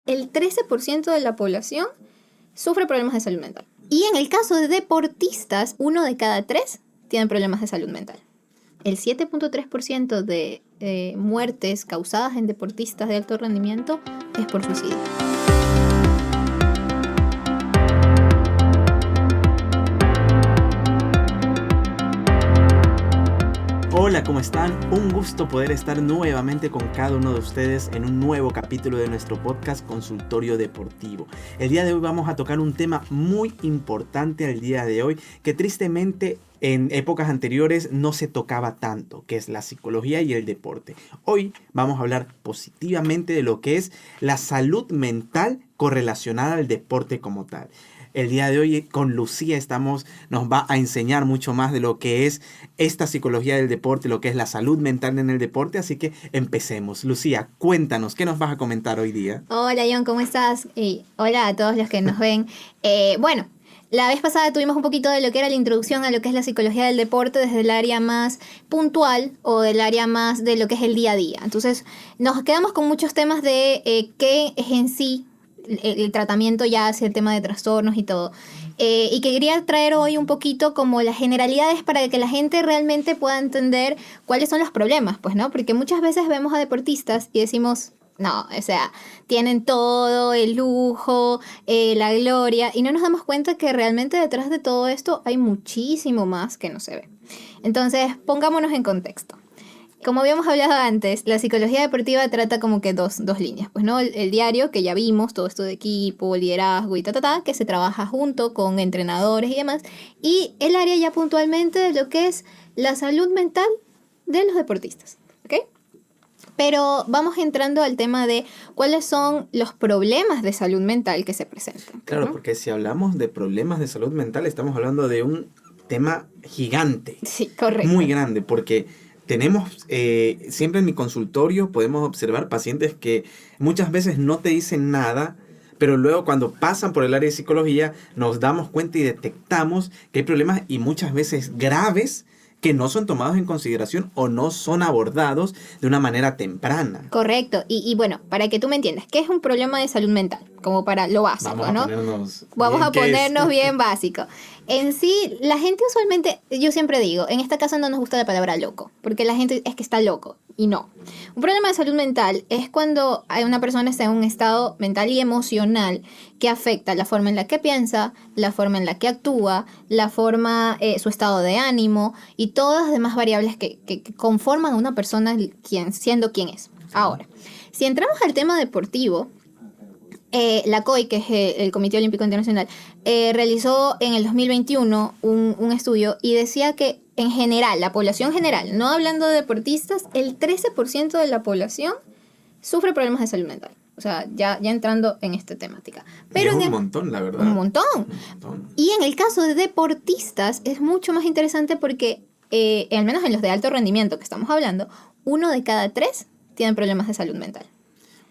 el 13% de la población sufre problemas de salud mental. Y en el caso de deportistas, 1 de cada 3 tienen problemas de salud mental. El 7.3% de muertes causadas en deportistas de alto rendimiento es por suicidio. Hola, ¿cómo están? Un gusto poder estar nuevamente con cada uno de ustedes en un nuevo capítulo de nuestro podcast Consultorio Deportivo. El día de hoy vamos a tocar un tema muy importante al día de hoy que tristemente en épocas anteriores no se tocaba tanto, que es la psicología y el deporte. Hoy vamos a hablar positivamente de lo que es la salud mental correlacionada al deporte como tal. El día de hoy con Lucía nos va a enseñar mucho más de lo que es esta psicología del deporte, lo que es la salud mental en el deporte, así que empecemos. Lucía, cuéntanos, ¿qué nos vas a comentar hoy día? Hola John, ¿cómo estás? Y hola a todos los que nos ven. Bueno, la vez pasada tuvimos un poquito de lo que era la introducción a lo que es la psicología del deporte desde el área más puntual o del área más de lo que es el día a día. Entonces nos quedamos con muchos temas de qué es en sí el tratamiento ya hacia el tema de trastornos y todo. Y que quería traer hoy un poquito como las generalidades para que la gente realmente pueda entender cuáles son los problemas, pues, ¿no? Porque muchas veces vemos a deportistas y decimos, no, o sea, tienen todo, el lujo, la gloria, y no nos damos cuenta que realmente detrás de todo esto hay muchísimo más que no se ve. Entonces, pongámonos en contexto. Como habíamos hablado antes, la psicología deportiva trata como que dos líneas. Pues, ¿no? El diario, que ya vimos, todo esto de equipo, liderazgo y que se trabaja junto con entrenadores y demás. Y el área ya puntualmente de lo que es la salud mental de los deportistas. ¿Ok? Pero vamos entrando al tema de cuáles son los problemas de salud mental que se presentan. Claro, ¿no? porque si hablamos de problemas de salud mental, estamos hablando de un tema gigante. Sí, correcto. Muy grande, porque tenemos, siempre en mi consultorio podemos observar pacientes que muchas veces no te dicen nada, pero luego cuando pasan por el área de psicología nos damos cuenta y detectamos que hay problemas y muchas veces graves que no son tomados en consideración o no son abordados de una manera temprana. Correcto. Y bueno, para que tú me entiendas, ¿qué es un problema de salud mental? Como para lo básico, ¿no? Vamos a ponernos bien básico. En sí, la gente usualmente, yo siempre digo, en esta casa no nos gusta la palabra loco, porque la gente es que está loco, y no. Un problema de salud mental es cuando hay una persona está en un estado mental y emocional que afecta la forma en la que piensa, la forma en la que actúa, la forma, su estado de ánimo y todas las demás variables que conforman a una persona siendo quien es. Ahora, si entramos al tema deportivo, la COI, que es el Comité Olímpico Internacional, realizó en el 2021 un estudio y decía que en general, la población general, no hablando de deportistas, el 13% de la población sufre problemas de salud mental. O sea, ya entrando en esta temática. Pero es un montón, la verdad. Un montón. Y en el caso de deportistas es mucho más interesante porque, al menos en los de alto rendimiento que estamos hablando, 1 de cada 3 tienen problemas de salud mental.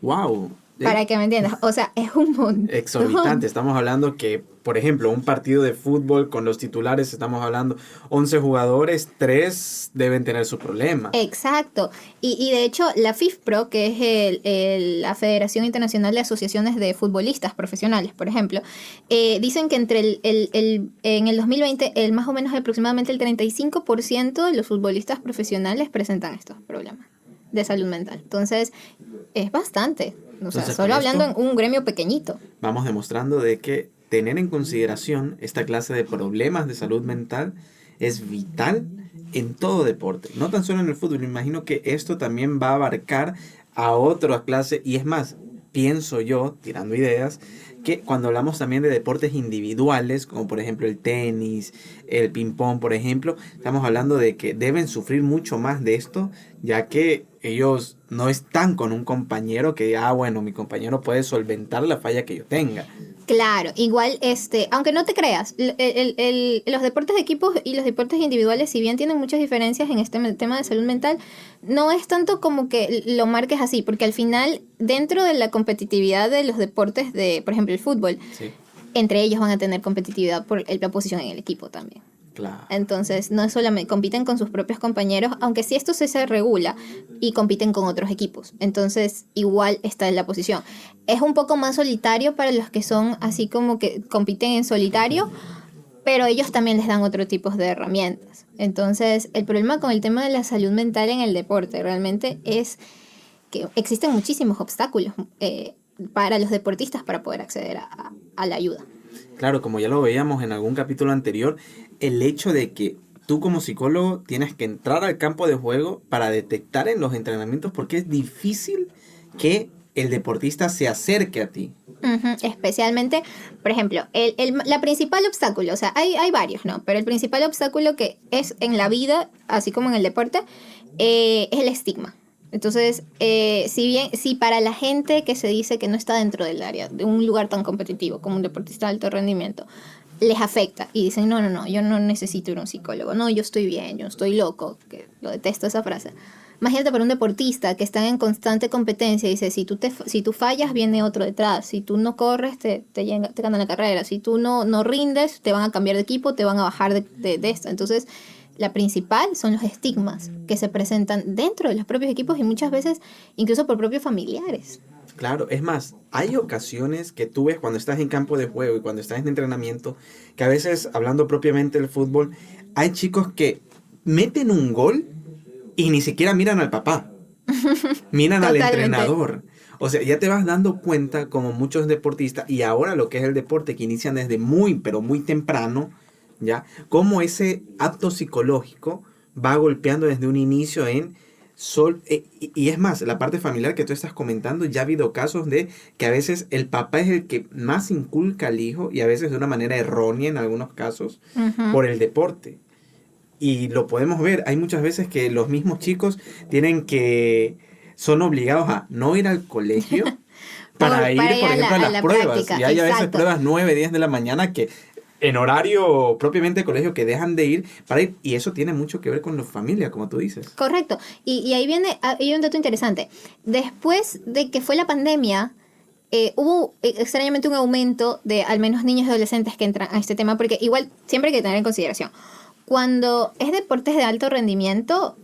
¡Wow! Para que me entiendas, o sea, es un montón. Exorbitante. Estamos hablando que, por ejemplo, un partido de fútbol con los titulares, estamos hablando 11 jugadores, 3 deben tener su problema. Exacto. Y de hecho, la FIFPro, que es la Federación Internacional de Asociaciones de Futbolistas Profesionales, por ejemplo, dicen que en el 2020, más o menos aproximadamente el 35% de los futbolistas profesionales presentan estos problemas de salud mental. Entonces, es bastante. O sea, entonces, solo hablando en un gremio pequeñito. Vamos demostrando de que tener en consideración esta clase de problemas de salud mental es vital en todo deporte, no tan solo en el fútbol. Me imagino que esto también va a abarcar a otra clase, y es más, pienso yo, tirando ideas, que cuando hablamos también de deportes individuales, como por ejemplo el tenis, el ping-pong, por ejemplo, estamos hablando de que deben sufrir mucho más de esto, ya que ellos no están con un compañero que, bueno, mi compañero puede solventar la falla que yo tenga. Claro, igual, aunque no te creas, los deportes de equipos y los deportes individuales, si bien tienen muchas diferencias en este tema de salud mental, no es tanto como que lo marques así, porque al final, dentro de la competitividad de los deportes de, por ejemplo, el fútbol, sí, entre ellos van a tener competitividad por la posición en el equipo también. Claro. Entonces, no es solamente compiten con sus propios compañeros, aunque sí esto se regula y compiten con otros equipos. Entonces, igual está en la posición. Es un poco más solitario para los que son así como que compiten en solitario, pero ellos también les dan otro tipo de herramientas. Entonces, el problema con el tema de la salud mental en el deporte realmente es que existen muchísimos obstáculos para los deportistas para poder acceder a la ayuda. Claro, como ya lo veíamos en algún capítulo anterior, el hecho de que tú como psicólogo tienes que entrar al campo de juego para detectar en los entrenamientos porque es difícil que el deportista se acerque a ti. Especialmente, por ejemplo, la principal obstáculo, o sea, hay varios, ¿no? Pero el principal obstáculo que es en la vida, así como en el deporte, es el estigma. Entonces, si para la gente que se dice que no está dentro del área, de un lugar tan competitivo como un deportista de alto rendimiento, les afecta y dicen, no, yo no necesito ir a un psicólogo, no, yo estoy bien, yo estoy loco, que lo detesto esa frase. Imagínate para un deportista que está en constante competencia y dice, si tú fallas, viene otro detrás, si tú no corres, te ganan la carrera, si tú no rindes, te van a cambiar de equipo, te van a bajar de esto. Entonces, la principal son los estigmas que se presentan dentro de los propios equipos y muchas veces incluso por propios familiares. Claro, es más, hay ocasiones que tú ves cuando estás en campo de juego y cuando estás en entrenamiento, que a veces, hablando propiamente del fútbol, hay chicos que meten un gol y ni siquiera miran al papá, miran al entrenador. O sea, ya te vas dando cuenta como muchos deportistas, y ahora lo que es el deporte, que inician desde muy, pero muy temprano, ¿ya? Cómo ese acto psicológico va golpeando desde un inicio y es más, la parte familiar que tú estás comentando, ya ha habido casos de que a veces el papá es el que más inculca al hijo, y a veces de una manera errónea en algunos casos, por el deporte. Y lo podemos ver, hay muchas veces que los mismos chicos son obligados a no ir al colegio para ir, por ejemplo, a las pruebas. Práctica, y hay a veces exacto. pruebas 9, 10 de la mañana que en horario propiamente de colegio que dejan de ir para ir, y eso tiene mucho que ver con la familia, como tú dices. Correcto. Y ahí hay un dato interesante. Después de que fue la pandemia, hubo extrañamente un aumento de al menos niños y adolescentes que entran a este tema, porque igual siempre hay que tener en consideración. Cuando es deportes de alto rendimiento,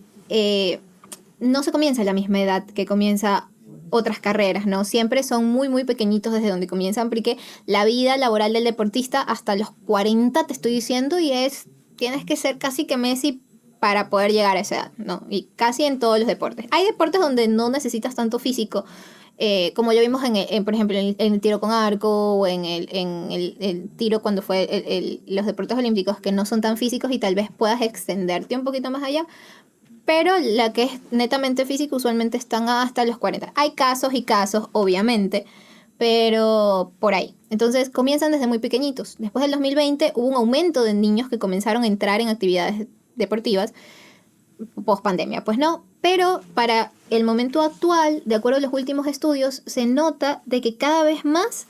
no se comienza a la misma edad que comienza otras carreras, ¿no? Siempre son muy, muy pequeñitos desde donde comienzan, porque la vida laboral del deportista hasta los 40, te estoy diciendo, tienes que ser casi que Messi para poder llegar a esa edad, ¿no? Y casi en todos los deportes. Hay deportes donde no necesitas tanto físico, como lo vimos por ejemplo, en el tiro con arco o en el tiro cuando fue los deportes olímpicos, que no son tan físicos y tal vez puedas extenderte un poquito más allá. Pero la que es netamente física usualmente están hasta los 40. Hay casos y casos, obviamente, pero por ahí. Entonces comienzan desde muy pequeñitos. Después del 2020 hubo un aumento de niños que comenzaron a entrar en actividades deportivas post pandemia, pues no. Pero para el momento actual, de acuerdo a los últimos estudios, se nota de que cada vez más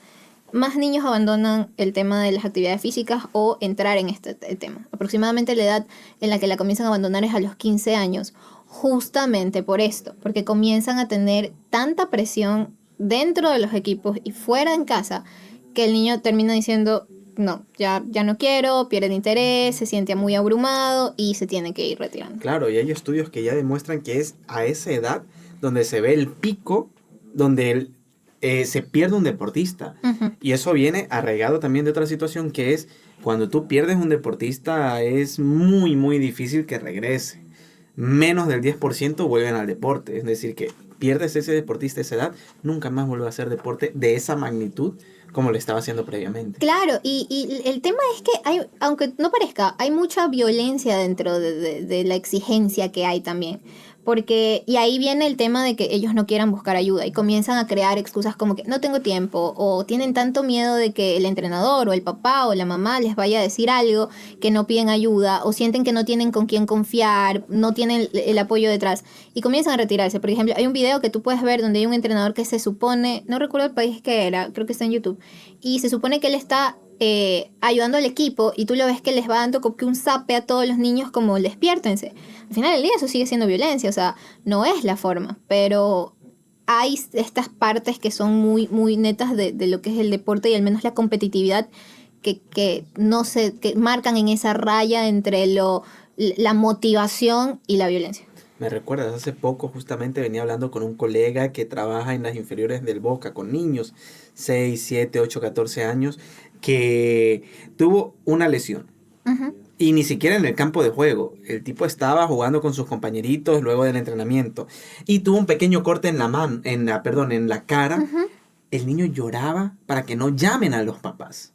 niños abandonan el tema de las actividades físicas o entrar en este tema. Aproximadamente la edad en la que la comienzan a abandonar es a los 15 años, justamente por esto, porque comienzan a tener tanta presión dentro de los equipos y fuera en casa, que el niño termina diciendo, no, ya no quiero, pierde interés, se siente muy abrumado y se tiene que ir retirando. Claro, y hay estudios que ya demuestran que es a esa edad donde se ve el pico, donde se pierde un deportista. Uh-huh. Y eso viene arraigado también de otra situación, que es cuando tú pierdes un deportista es muy, muy difícil que regrese. Menos del 10% vuelven al deporte. Es decir, que pierdes ese deportista a esa edad, nunca más vuelve a hacer deporte de esa magnitud como lo estaba haciendo previamente. Claro, y el tema es que aunque no parezca, hay mucha violencia dentro de la exigencia que hay también. Y ahí viene el tema de que ellos no quieran buscar ayuda y comienzan a crear excusas como que no tengo tiempo, o tienen tanto miedo de que el entrenador o el papá o la mamá les vaya a decir algo que no piden ayuda, o sienten que no tienen con quién confiar, no tienen el apoyo detrás y comienzan a retirarse. Por ejemplo, hay un video que tú puedes ver donde hay un entrenador que se supone, no recuerdo el país que era, creo que está en YouTube, y se supone que él está ayudando al equipo y tú lo ves que les va dando como que un zape a todos los niños como despiértense. Al final del día eso sigue siendo violencia, o sea, no es la forma, pero hay estas partes que son muy, muy netas de lo que es el deporte y al menos la competitividad que no se, que marcan en esa raya entre la motivación y la violencia. Me recuerdas, hace poco justamente venía hablando con un colega que trabaja en las inferiores del Boca con niños, 6, 7, 8, 14 años, que tuvo una lesión. Ujú. Y ni siquiera en el campo de juego. El tipo estaba jugando con sus compañeritos luego del entrenamiento. Y tuvo un pequeño corte en la mano, en la cara. Ujú. El niño lloraba para que no llamen a los papás.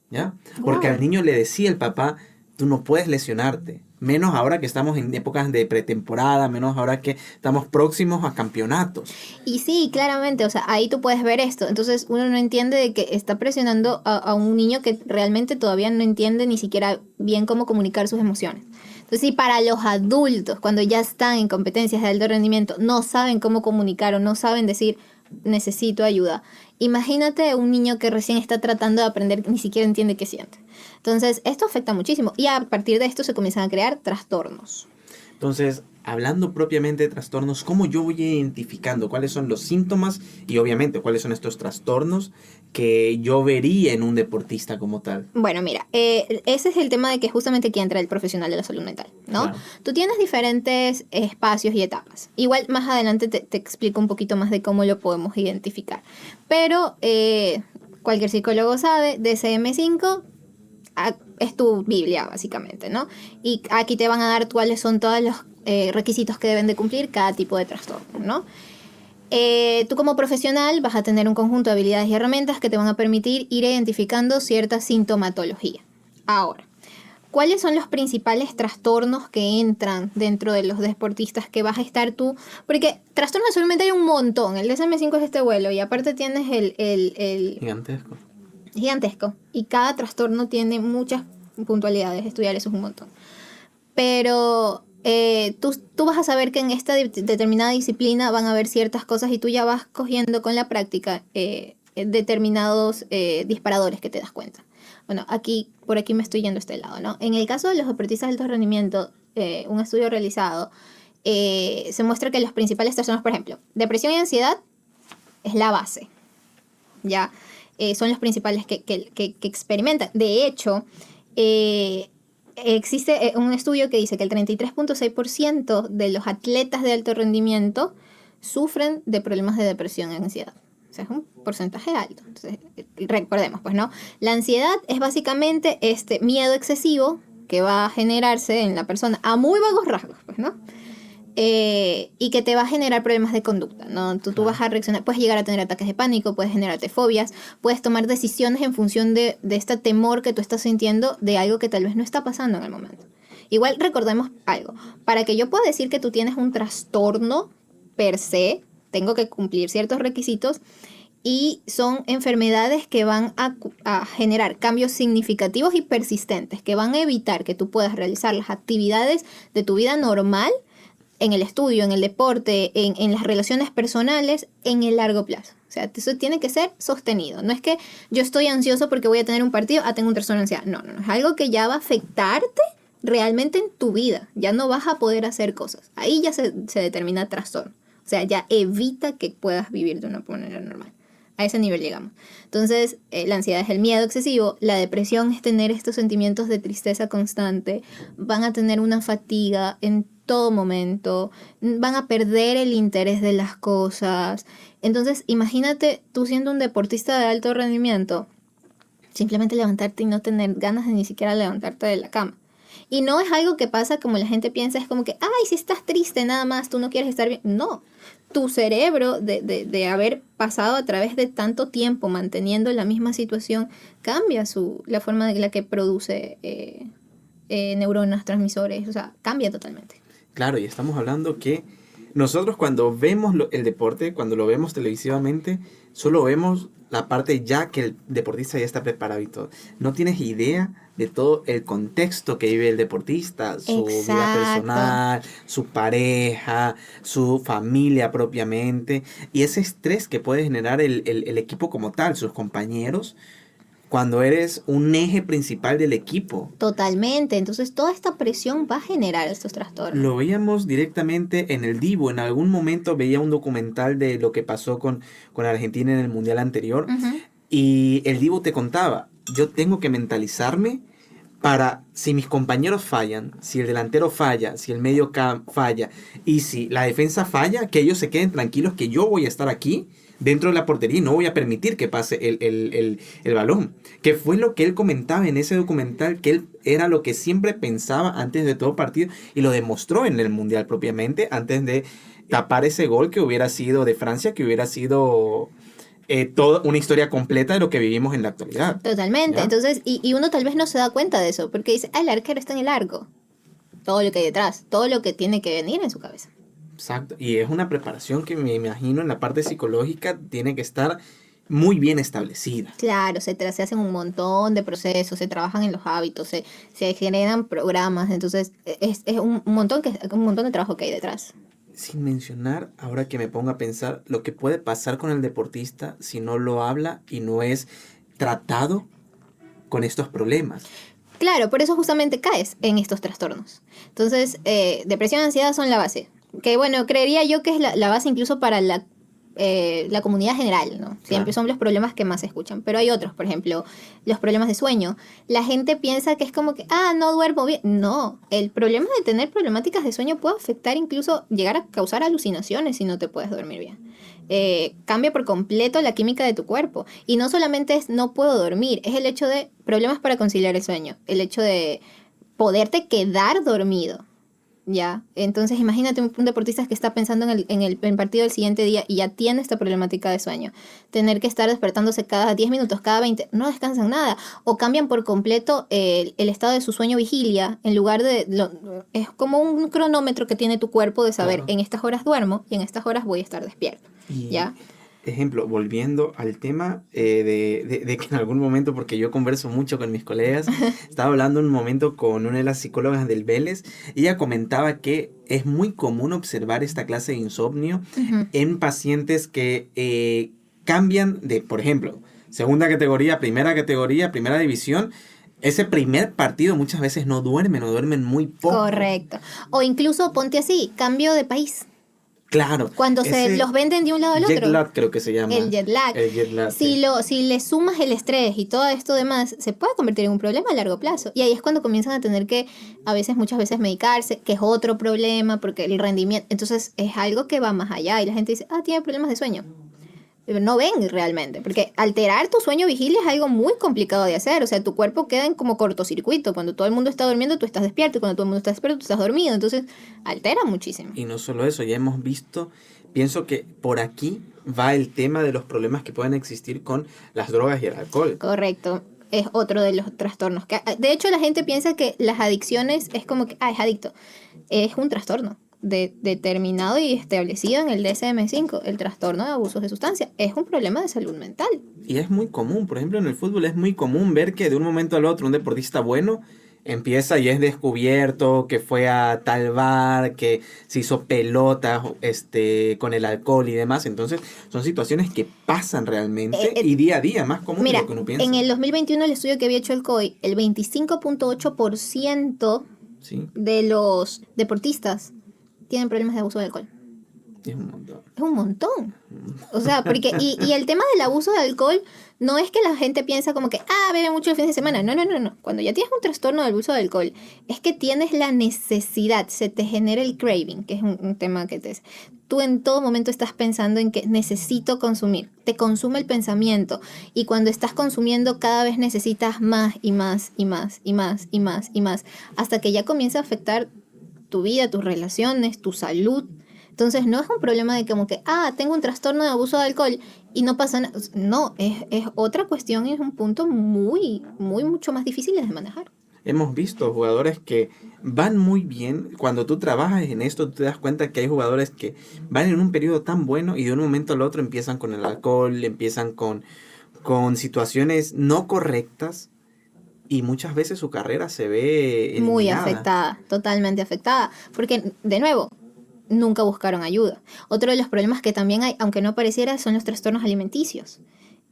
¿Ya? Porque Wow. al niño le decía el papá, tú no puedes lesionarte. Menos ahora que estamos en épocas de pretemporada, menos ahora que estamos próximos a campeonatos. Y sí, claramente, o sea, ahí tú puedes ver esto. Entonces uno no entiende de que está presionando a un niño que realmente todavía no entiende ni siquiera bien cómo comunicar sus emociones. Entonces, si para los adultos, cuando ya están en competencias de alto rendimiento, no saben cómo comunicar o no saben decir, necesito ayuda, imagínate un niño que recién está tratando de aprender, ni siquiera entiende qué siente. Entonces, esto afecta muchísimo. Y a partir de esto se comienzan a crear trastornos. Entonces, hablando propiamente de trastornos, ¿cómo yo voy identificando cuáles son los síntomas y obviamente cuáles son estos trastornos que yo vería en un deportista como tal? Bueno, mira, ese es el tema de que justamente aquí entra el profesional de la salud mental, ¿no? Claro. Tú tienes diferentes espacios y etapas. Igual más adelante te explico un poquito más de cómo lo podemos identificar. Pero cualquier psicólogo sabe, DSM-5 es tu Biblia, básicamente, ¿no? Y aquí te van a dar cuáles son todos los requisitos que deben de cumplir cada tipo de trastorno, ¿no? Tú como profesional vas a tener un conjunto de habilidades y herramientas que te van a permitir ir identificando cierta sintomatología. Ahora, ¿cuáles son los principales trastornos que entran dentro de los deportistas que vas a estar tú? Porque trastornos de salud mental hay un montón. El DSM-5 es este vuelo y aparte tienes el Gigantesco. gigantesco. Y cada trastorno tiene muchas puntualidades. Estudiar eso es un montón. Pero tú vas a saber que en esta determinada disciplina van a haber ciertas cosas y tú ya vas cogiendo con la práctica determinados disparadores que te das cuenta. Bueno, por aquí me estoy yendo a este lado, ¿no? En el caso de los deportistas de alto rendimiento, un estudio realizado, se muestra que los principales trastornos, por ejemplo, depresión y ansiedad es la base, ¿ya? Son los principales que experimentan. De hecho, existe un estudio que dice que el 33.6% de los atletas de alto rendimiento sufren de problemas de depresión y ansiedad. O sea, es un porcentaje alto. Entonces, recordemos, pues, ¿no? La ansiedad es básicamente este miedo excesivo que va a generarse en la persona a muy vagos rasgos, pues, ¿no? Y que te va a generar problemas de conducta, ¿no? Tú vas a reaccionar, puedes llegar a tener ataques de pánico, puedes generarte fobias, puedes tomar decisiones en función de este temor que tú estás sintiendo de algo que tal vez no está pasando en el momento. Igual recordemos algo, para que yo pueda decir que tú tienes un trastorno per se, tengo que cumplir ciertos requisitos y son enfermedades que van a generar cambios significativos y persistentes, que van a evitar que tú puedas realizar las actividades de tu vida normal en el estudio, en el deporte, en las relaciones personales, en el largo plazo. O sea, eso tiene que ser sostenido. No es que yo estoy ansioso porque voy a tener un partido, tengo un trastorno de ansiedad. No. Es algo que ya va a afectarte realmente en tu vida. Ya no vas a poder hacer cosas. Ahí ya se determina trastorno. O sea, ya evita que puedas vivir de una manera normal. A ese nivel llegamos. Entonces, la ansiedad es el miedo excesivo, la depresión es tener estos sentimientos de tristeza constante, van a tener una fatiga en todo momento, van a perder el interés de las cosas. Entonces, imagínate tú siendo un deportista de alto rendimiento, simplemente levantarte y no tener ganas de ni siquiera levantarte de la cama. Y no es algo que pasa como la gente piensa, es como que, ay, si estás triste nada más, tú no quieres estar bien. No, tu cerebro de haber pasado a través de tanto tiempo manteniendo la misma situación, cambia la forma de la que produce neuronas, transmisores, o sea, cambia totalmente. Claro, y estamos hablando que nosotros cuando vemos el deporte, cuando lo vemos televisivamente, solo vemos la parte ya que el deportista ya está preparado y todo. No tienes idea de todo el contexto que vive el deportista, su vida personal, su pareja, su familia propiamente, y ese estrés que puede generar el equipo como tal, sus compañeros, cuando eres un eje principal del equipo. Totalmente. Entonces, toda esta presión va a generar estos trastornos. Lo veíamos directamente en el Divo. En algún momento veía un documental de lo que pasó con Argentina en el Mundial anterior. Uh-huh. Y el Divo te contaba, yo tengo que mentalizarme para, si mis compañeros fallan, si el delantero falla, si el medio falla y si la defensa falla, que ellos se queden tranquilos que yo voy a estar aquí dentro de la portería y no voy a permitir que pase el balón. Que fue lo que él comentaba en ese documental, que él era lo que siempre pensaba antes de todo partido y lo demostró en el Mundial propiamente, antes de tapar ese gol que hubiera sido de Francia, que hubiera sido toda una historia completa de lo que vivimos en la actualidad. Totalmente. ¿Ya? Entonces, y uno tal vez no se da cuenta de eso, porque dice, el arquero está en el arco. Todo lo que hay detrás, todo lo que tiene que venir en su cabeza. Exacto. Y es una preparación que me imagino en la parte psicológica tiene que estar muy bien establecida. Claro, se hacen un montón de procesos, se trabajan en los hábitos, se generan programas, entonces es un montón de trabajo que hay detrás. Sin mencionar, ahora que me pongo a pensar, lo que puede pasar con el deportista si no lo habla y no es tratado con estos problemas. Claro, por eso justamente caes en estos trastornos. Entonces, depresión y ansiedad son la base. Que bueno, creería yo que es la base incluso para la comunidad general, ¿no? Siempre son los problemas que más se escuchan. Pero hay otros, por ejemplo, los problemas de sueño. La gente piensa que es como que, no duermo bien. No, el problema de tener problemáticas de sueño puede afectar, incluso llegar a causar alucinaciones si no te puedes dormir bien. Cambia por completo la química de tu cuerpo. Y no solamente es no puedo dormir, es el hecho de problemas para conciliar el sueño, el hecho de poderte quedar dormido. Ya, entonces imagínate un deportista que está pensando en el partido del siguiente día y ya tiene esta problemática de sueño. Tener que estar despertándose cada 10 minutos, cada 20, no descansan nada. O cambian por completo el estado de su sueño vigilia, en lugar es como un cronómetro que tiene tu cuerpo de saber, Claro. En estas horas duermo y en estas horas voy a estar despierto. Y, ¿Ya? ejemplo, volviendo al tema de que en algún momento, porque yo converso mucho con mis colegas, estaba hablando un momento con una de las psicólogas del Vélez, y ella comentaba que es muy común observar esta clase de insomnio Uh-huh. en pacientes que cambian de, por ejemplo, segunda categoría, primera división. Ese primer partido muchas veces no duermen muy poco. Correcto. O incluso ponte así, cambio de país. Claro. Cuando se los venden de un lado al otro. Jet lag creo que se llama. El jet lag. El jet lag, Si sí. le sumas el estrés y todo esto demás, se puede convertir en un problema a largo plazo. Y ahí es cuando comienzan a tener que, muchas veces medicarse, que es otro problema, porque el rendimiento, entonces es algo que va más allá. Y la gente dice, tiene problemas de sueño. Pero no ven realmente, porque alterar tu sueño vigilia es algo muy complicado de hacer. O sea, tu cuerpo queda en como cortocircuito. Cuando todo el mundo está durmiendo, tú estás despierto. Y cuando todo el mundo está despierto, tú estás dormido. Entonces, altera muchísimo. Y no solo eso, ya hemos visto, pienso que por aquí va el tema de los problemas que pueden existir con las drogas y el alcohol. Correcto. Es otro de los trastornos. De hecho, la gente piensa que las adicciones es como que, es adicto. Es un trastorno determinado y establecido en el DSM-5. El trastorno de abusos de sustancia es un problema de salud mental. Y es muy común, por ejemplo, en el fútbol es muy común ver que de un momento al otro un deportista bueno empieza y es descubierto que fue a tal bar, que se hizo pelota con el alcohol y demás. Entonces son situaciones que pasan realmente y día a día, más común de lo que uno piensa. En el 2021 el estudio que había hecho el COI, el 25.8% ¿Sí? de los deportistas tienen problemas de abuso de alcohol. Es un montón. Es un montón. O sea, porque y el tema del abuso de alcohol no es que la gente piensa como que, bebe mucho el fin de semana. No. Cuando ya tienes un trastorno del abuso de alcohol, es que tienes la necesidad, se te genera el craving, que es un tema que tú en todo momento estás pensando en que necesito consumir. Te consume el pensamiento. Y cuando estás consumiendo, cada vez necesitas más y más y más y más y más y más. Hasta que ya comienza a afectar tu vida, tus relaciones, tu salud. Entonces no es un problema de como que, tengo un trastorno de abuso de alcohol y no pasa nada. No, es otra cuestión y es un punto mucho más difícil de manejar. Hemos visto jugadores que van muy bien. Cuando tú trabajas en esto, tú te das cuenta que hay jugadores que van en un periodo tan bueno y de un momento al otro empiezan con el alcohol, empiezan con situaciones no correctas y muchas veces su carrera se ve eliminada. Muy afectada, totalmente afectada. Porque, de nuevo, nunca buscaron ayuda. Otro de los problemas que también hay, aunque no pareciera, son los trastornos alimenticios.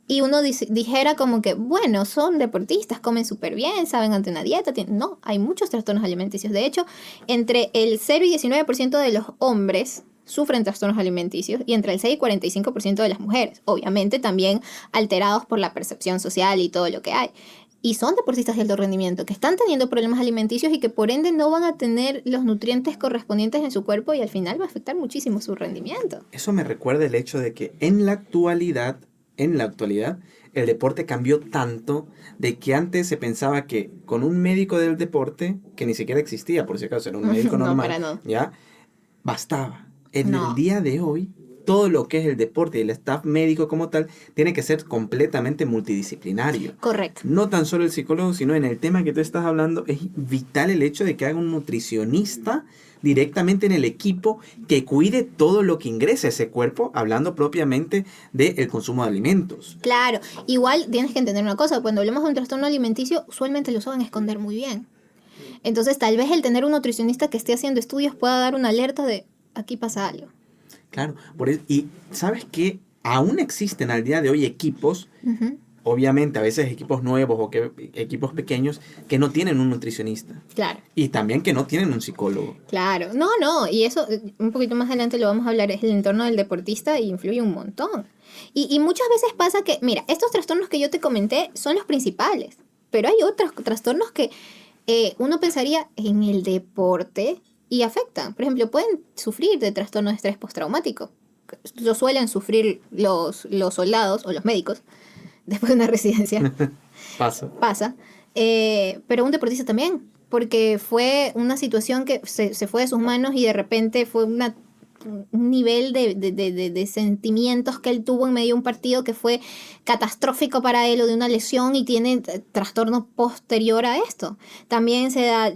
Y uno dijera como que, bueno, son deportistas, comen súper bien, saben ante una dieta. No, hay muchos trastornos alimenticios. De hecho, entre el 0 y 19% de los hombres sufren trastornos alimenticios y entre el 6 y 45% de las mujeres. Obviamente también alterados por la percepción social y todo lo que hay. y son deportistas de alto rendimiento, que están teniendo problemas alimenticios y que por ende no van a tener los nutrientes correspondientes en su cuerpo y al final va a afectar muchísimo su rendimiento. Eso me recuerda el hecho de que en la actualidad, el deporte cambió tanto de que antes se pensaba que con un médico del deporte, que ni siquiera existía, por si acaso, era un médico No, normal, para no. ¿ya? Bastaba. En No. el día de hoy, todo lo que es el deporte y el staff médico como tal, tiene que ser completamente multidisciplinario. Correcto. No tan solo el psicólogo, sino en el tema que tú estás hablando, es vital el hecho de que haga un nutricionista directamente en el equipo que cuide todo lo que ingresa a ese cuerpo, hablando propiamente del consumo de alimentos. Claro, igual tienes que entender una cosa, cuando hablamos de un trastorno alimenticio, usualmente lo saben esconder muy bien. Entonces, tal vez el tener un nutricionista que esté haciendo estudios pueda dar una alerta de aquí pasa algo. Claro, y ¿sabes qué? Aún existen al día de hoy equipos, Uh-huh. obviamente a veces equipos nuevos o equipos pequeños, que no tienen un nutricionista. Claro. Y también que no tienen un psicólogo. Claro, no, y eso un poquito más adelante lo vamos a hablar, es el entorno del deportista y influye un montón. Y muchas veces pasa que, mira, estos trastornos que yo te comenté son los principales, pero hay otros trastornos que uno pensaría en el deporte y afectan. Por ejemplo, pueden sufrir de trastorno de estrés postraumático. Lo suelen sufrir los soldados o los médicos después de una residencia. Pasa. Pero un deportista también, porque fue una situación que se fue de sus manos y de repente fue un nivel de sentimientos que él tuvo en medio de un partido que fue catastrófico para él o de una lesión y tiene trastorno posterior a esto. También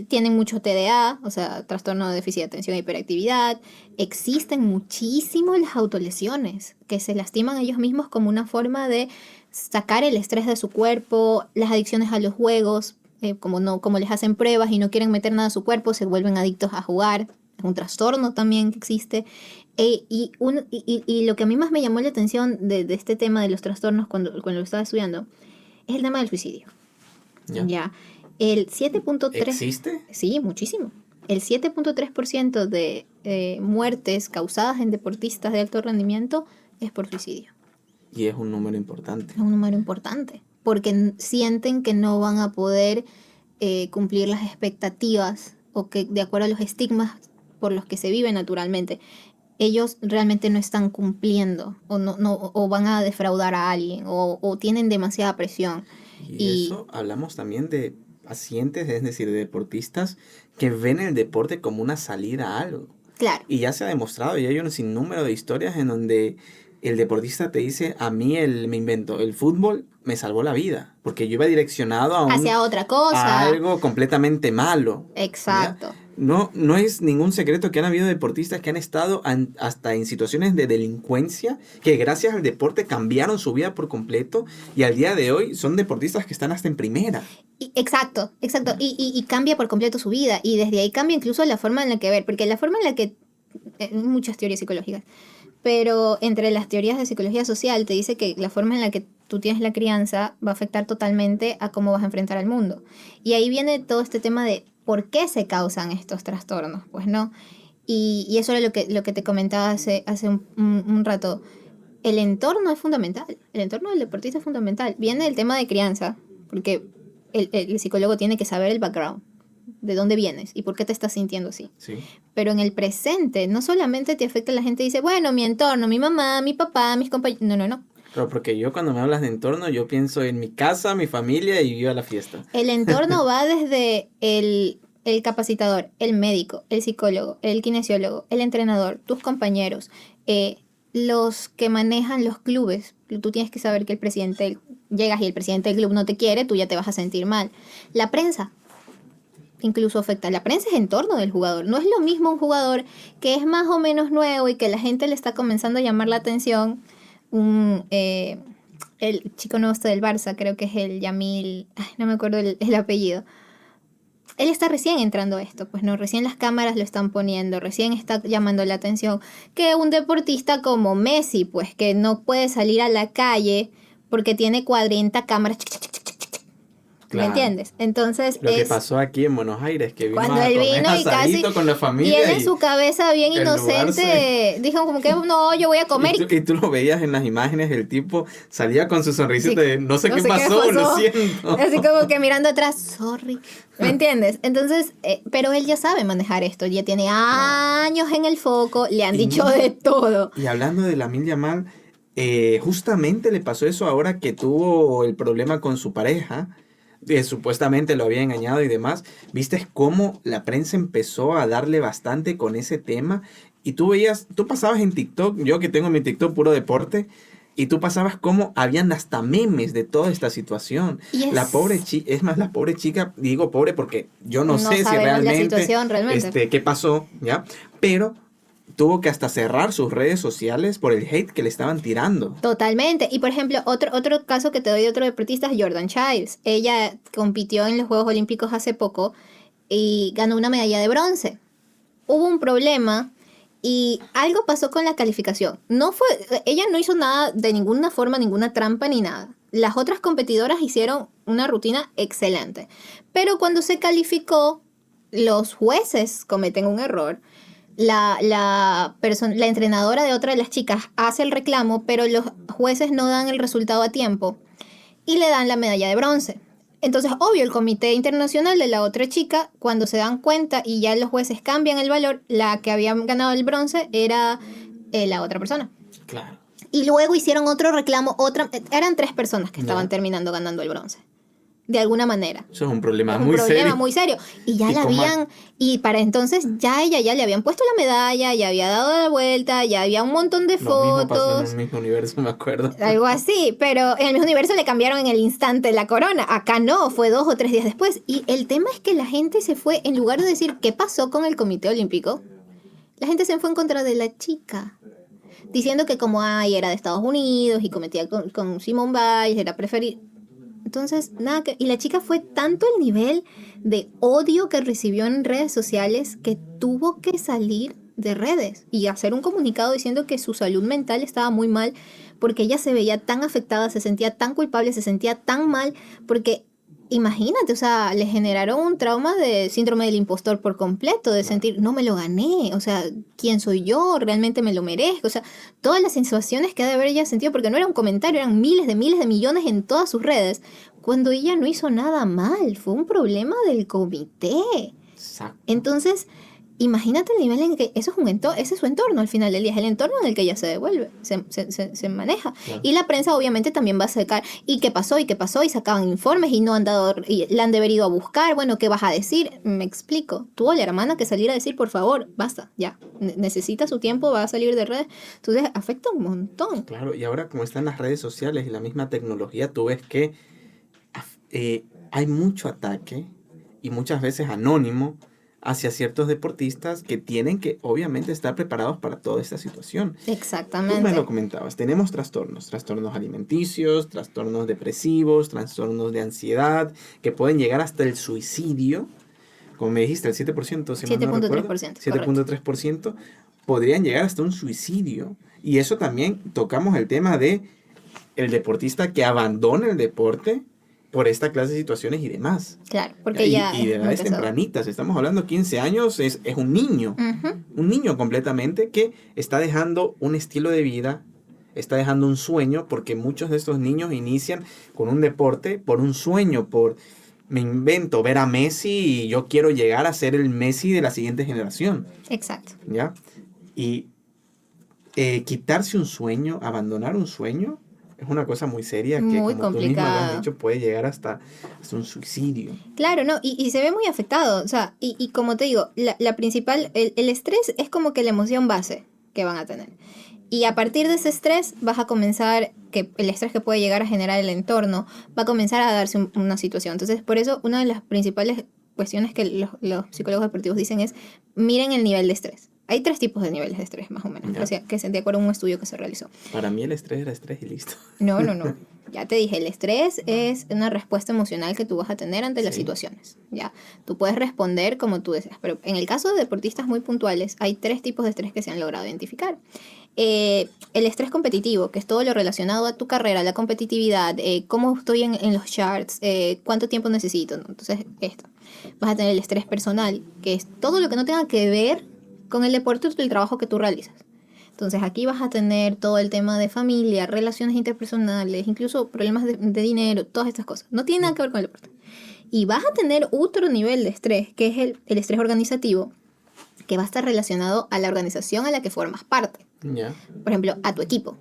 tienen mucho TDA, o sea, trastorno de déficit de atención e hiperactividad. Existen muchísimo las autolesiones que se lastiman a ellos mismos como una forma de sacar el estrés de su cuerpo, las adicciones a los juegos, como les hacen pruebas y no quieren meter nada a su cuerpo, se vuelven adictos a jugar. Es un trastorno también que existe. Y lo que a mí más me llamó la atención de este tema de los trastornos cuando lo estaba estudiando es el tema del suicidio. Ya. El 7.3... ¿Existe? Sí, muchísimo. El 7.3% de muertes causadas en deportistas de alto rendimiento es por suicidio. Y es un número importante. Es un número importante, porque sienten que no van a poder cumplir las expectativas o que de acuerdo a los estigmas por los que se vive naturalmente, ellos realmente no están cumpliendo o van a defraudar a alguien o tienen demasiada presión. Y eso hablamos también de pacientes, es decir, de deportistas que ven el deporte como una salida a algo. Claro. Y ya se ha demostrado, y hay un sinnúmero de historias en donde el deportista te dice, a mí el fútbol me salvó la vida, porque yo iba direccionado hacia otra cosa. A algo completamente malo. Exacto. ¿Ya? No es ningún secreto que han habido deportistas que han estado hasta en situaciones de delincuencia, que gracias al deporte cambiaron su vida por completo, y al día de hoy son deportistas que están hasta en primera. Exacto. Y cambia por completo su vida, y desde ahí cambia incluso la forma en la que ver, porque la forma en la que, muchas teorías psicológicas, pero entre las teorías de psicología social te dice que la forma en la que tú tienes la crianza va a afectar totalmente a cómo vas a enfrentar al mundo. Y ahí viene todo este tema de por qué se causan estos trastornos, pues, ¿no? Y eso era lo que te comentaba hace un rato. El entorno es fundamental, el entorno del deportista es fundamental. Viene del tema de crianza, porque el psicólogo tiene que saber el background, de dónde vienes y por qué te estás sintiendo así. Sí. Pero en el presente, no solamente te afecta la gente dice, bueno, mi entorno, mi mamá, mi papá, mis compañeros. No. Pero porque yo cuando me hablas de entorno, yo pienso en mi casa, mi familia y yo a la fiesta. El entorno va desde el capacitador, el médico, el psicólogo, el kinesiólogo, el entrenador, tus compañeros, los que manejan los clubes. Tú tienes que saber que el presidente, llegas y el presidente del club no te quiere, tú ya te vas a sentir mal. La prensa incluso afecta. La prensa es entorno del jugador. No es lo mismo un jugador que es más o menos nuevo y que la gente le está comenzando a llamar la atención. El chico nuevo del Barça, creo que es el Yamil, no me acuerdo el apellido. Él está recién entrando a esto, pues no, recién las cámaras lo están poniendo, recién está llamando la atención. Que un deportista como Messi, pues que no puede salir a la calle porque tiene 40 cámaras. Claro. entiendes? Entonces Lo que pasó aquí en Buenos Aires, que vino cuando a él comer vino y casi... asadito con la Y familia. él en su cabeza bien en lugar inocente dijo como que no, yo voy a comer. Y tú lo veías en las imágenes, el tipo salía con su sonrisita Sí, de no sé qué pasó, lo siento. Así como que mirando atrás, sorry. ¿Me entiendes? Entonces, pero él ya sabe manejar esto, ya tiene años en el foco, le han Y dicho mira, de todo. Y hablando de Lamine Yamal, justamente le pasó eso ahora que tuvo el problema con su pareja. Supuestamente lo había engañado y demás. ¿Viste cómo la prensa empezó a darle bastante con ese tema? Y tú pasabas en TikTok, yo que tengo mi TikTok puro deporte, y tú pasabas cómo habían hasta memes de toda esta situación. Y La pobre chica, es más, la pobre chica, digo pobre porque yo no sé si sabemos la realmente, situación realmente. qué pasó, ¿ya? Pero tuvo que hasta cerrar sus redes sociales por el hate que le estaban tirando. Totalmente. Y por ejemplo, otro caso que te doy de otro deportista es Jordan Childs. Ella compitió en los Juegos Olímpicos hace poco y ganó una medalla de bronce. Hubo un problema y algo pasó con la calificación. Ella no hizo nada de ninguna forma, ninguna trampa ni nada. Las otras competidoras hicieron una rutina excelente. Pero cuando se calificó, los jueces cometen un error. La entrenadora de otra de las chicas hace el reclamo, pero los jueces no dan el resultado a tiempo y le dan la medalla de bronce. Entonces, obvio, el comité internacional de la otra chica, cuando se dan cuenta y ya los jueces cambian el valor, la que había ganado el bronce era la otra persona. Claro. Y luego hicieron otro reclamo, eran 3 personas que estaban terminando ganando el bronce. De alguna manera. Eso es un problema muy serio. Y ya y para entonces ella ya le habían puesto la medalla, ya había dado la vuelta, ya había un montón de fotos. Mismo pasó en el mismo universo, me acuerdo. Algo así, pero en el mismo universo le cambiaron en el instante la corona. Acá no, fue 2 o 3 días después. Y el tema es que la gente se fue, en lugar de decir qué pasó con el Comité Olímpico, la gente se fue en contra de la chica. Diciendo que como era de Estados Unidos y cometía con Simone Biles, era preferir. Entonces, y la chica fue tanto el nivel de odio que recibió en redes sociales que tuvo que salir de redes y hacer un comunicado diciendo que su salud mental estaba muy mal porque ella se veía tan afectada, se sentía tan culpable, se sentía tan mal porque imagínate, o sea, le generaron un trauma de síndrome del impostor por completo, de sentir, no me lo gané, o sea, ¿quién soy yo? ¿Realmente me lo merezco? O sea, todas las sensaciones que ha de haber ella sentido, porque no era un comentario, eran miles de millones en todas sus redes, cuando ella no hizo nada mal, fue un problema del comité. Exacto. Entonces, imagínate el nivel en que ese es su entorno al final del día, es el entorno en el que ella se devuelve, se maneja. Claro. Y la prensa obviamente también va a sacar, ¿y qué pasó? Y sacaban informes y no han dado, y la han debido a buscar, bueno, ¿qué vas a decir? Me explico, tuvo la hermana que salir a decir, por favor, basta, ya, necesita su tiempo, va a salir de redes, entonces afecta un montón. Claro, y ahora como están las redes sociales y la misma tecnología, tú ves que hay mucho ataque y muchas veces anónimo hacia ciertos deportistas que tienen que obviamente estar preparados para toda esta situación. Exactamente. Tú me lo comentabas, tenemos trastornos alimenticios, trastornos depresivos, trastornos de ansiedad, que pueden llegar hasta el suicidio, como me dijiste, el 7%, si 7.3%. 7.3% podrían llegar hasta un suicidio. Y eso también tocamos el tema de el deportista que abandona el deporte por esta clase de situaciones y demás. Claro, porque ya... Y de edades tempranitas, estamos hablando 15 años, es un niño. Uh-huh. Un niño completamente que está dejando un estilo de vida, está dejando un sueño, porque muchos de estos niños inician con un deporte por un sueño, me invento ver a Messi y yo quiero llegar a ser el Messi de la siguiente generación. Exacto. ¿Ya? Y quitarse un sueño, abandonar un sueño, es una cosa muy seria que, muy como tú misma lo has dicho, puede llegar hasta un suicidio. Claro, no, y se ve muy afectado. O sea, y como te digo, la principal, el estrés es como que la emoción base que van a tener. Y a partir de ese estrés vas a comenzar, que el estrés que puede llegar a generar el entorno, va a comenzar a darse una situación. Entonces, por eso, una de las principales cuestiones que los psicólogos deportivos dicen es, miren el nivel de estrés. Hay 3 tipos de niveles de estrés, más o menos. O sea, que se de acuerdo a un estudio que se realizó. Para mí el estrés era estrés y listo. No. Ya te dije, el estrés es una respuesta emocional que tú vas a tener ante las situaciones. Ya, tú puedes responder como tú deseas. Pero en el caso de deportistas muy puntuales, hay 3 tipos de estrés que se han logrado identificar. el estrés competitivo, que es todo lo relacionado a tu carrera, la competitividad, cómo estoy en los charts, cuánto tiempo necesito, ¿no? Entonces, esto. Vas a tener el estrés personal, que es todo lo que no tenga que ver con el deporte o el trabajo que tú realizas. Entonces, aquí vas a tener todo el tema de familia, relaciones interpersonales, incluso problemas de dinero, todas estas cosas. No tiene nada que ver con el deporte. Y vas a tener otro nivel de estrés, que es el estrés organizativo, que va a estar relacionado a la organización a la que formas parte. Ya. Por ejemplo, a tu equipo.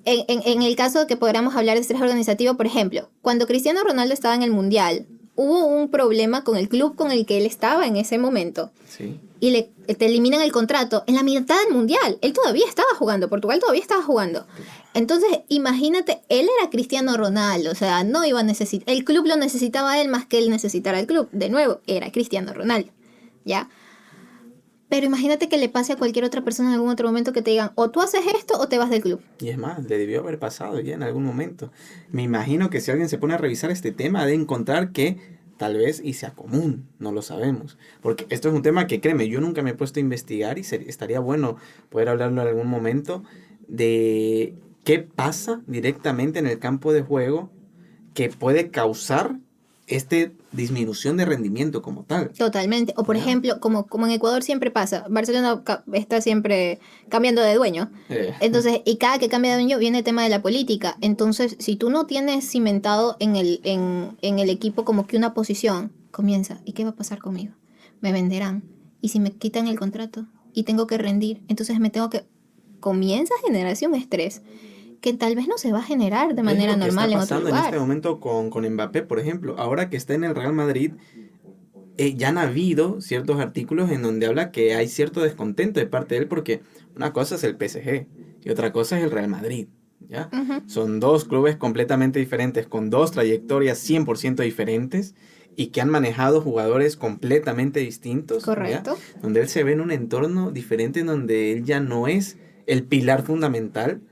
En el caso que podamos hablar de estrés organizativo, por ejemplo, cuando Cristiano Ronaldo estaba en el Mundial, hubo un problema con el club con el que él estaba en ese momento. Sí. Y te eliminan el contrato en la mitad del Mundial. Él todavía estaba jugando, Portugal todavía estaba jugando. Entonces, imagínate, él era Cristiano Ronaldo, o sea, no iba a necesitar, el club lo necesitaba a él más que él necesitara al club. De nuevo, era Cristiano Ronaldo, ¿ya? Pero imagínate que le pase a cualquier otra persona en algún otro momento que te digan, o tú haces esto o te vas del club. Y es más, le debió haber pasado ya en algún momento. Me imagino que si alguien se pone a revisar este tema, de encontrar que tal vez y sea común, no lo sabemos. Porque esto es un tema que, créeme, yo nunca me he puesto a investigar y estaría bueno poder hablarlo en algún momento de qué pasa directamente en el campo de juego que puede causar disminución de rendimiento como tal. Totalmente. O por ejemplo, como en Ecuador siempre pasa, Barcelona está siempre cambiando de dueño. Entonces, y cada que cambia de dueño viene el tema de la política. Entonces, si tú no tienes cimentado en el equipo como que una posición, comienza, ¿y qué va a pasar conmigo? Me venderán. ¿Y si me quitan el contrato? Y tengo que rendir. Entonces comienza a generarse un estrés que tal vez no se va a generar de manera normal en otro lugar. Está pasando en este momento con Mbappé, por ejemplo. Ahora que está en el Real Madrid, ya han habido ciertos artículos en donde habla que hay cierto descontento de parte de él, porque una cosa es el PSG y otra cosa es el Real Madrid, ¿ya? Uh-huh. Son dos clubes completamente diferentes, con dos trayectorias 100% diferentes y que han manejado jugadores completamente distintos. Correcto. ¿Ya? Donde él se ve en un entorno diferente, en donde él ya no es el pilar fundamental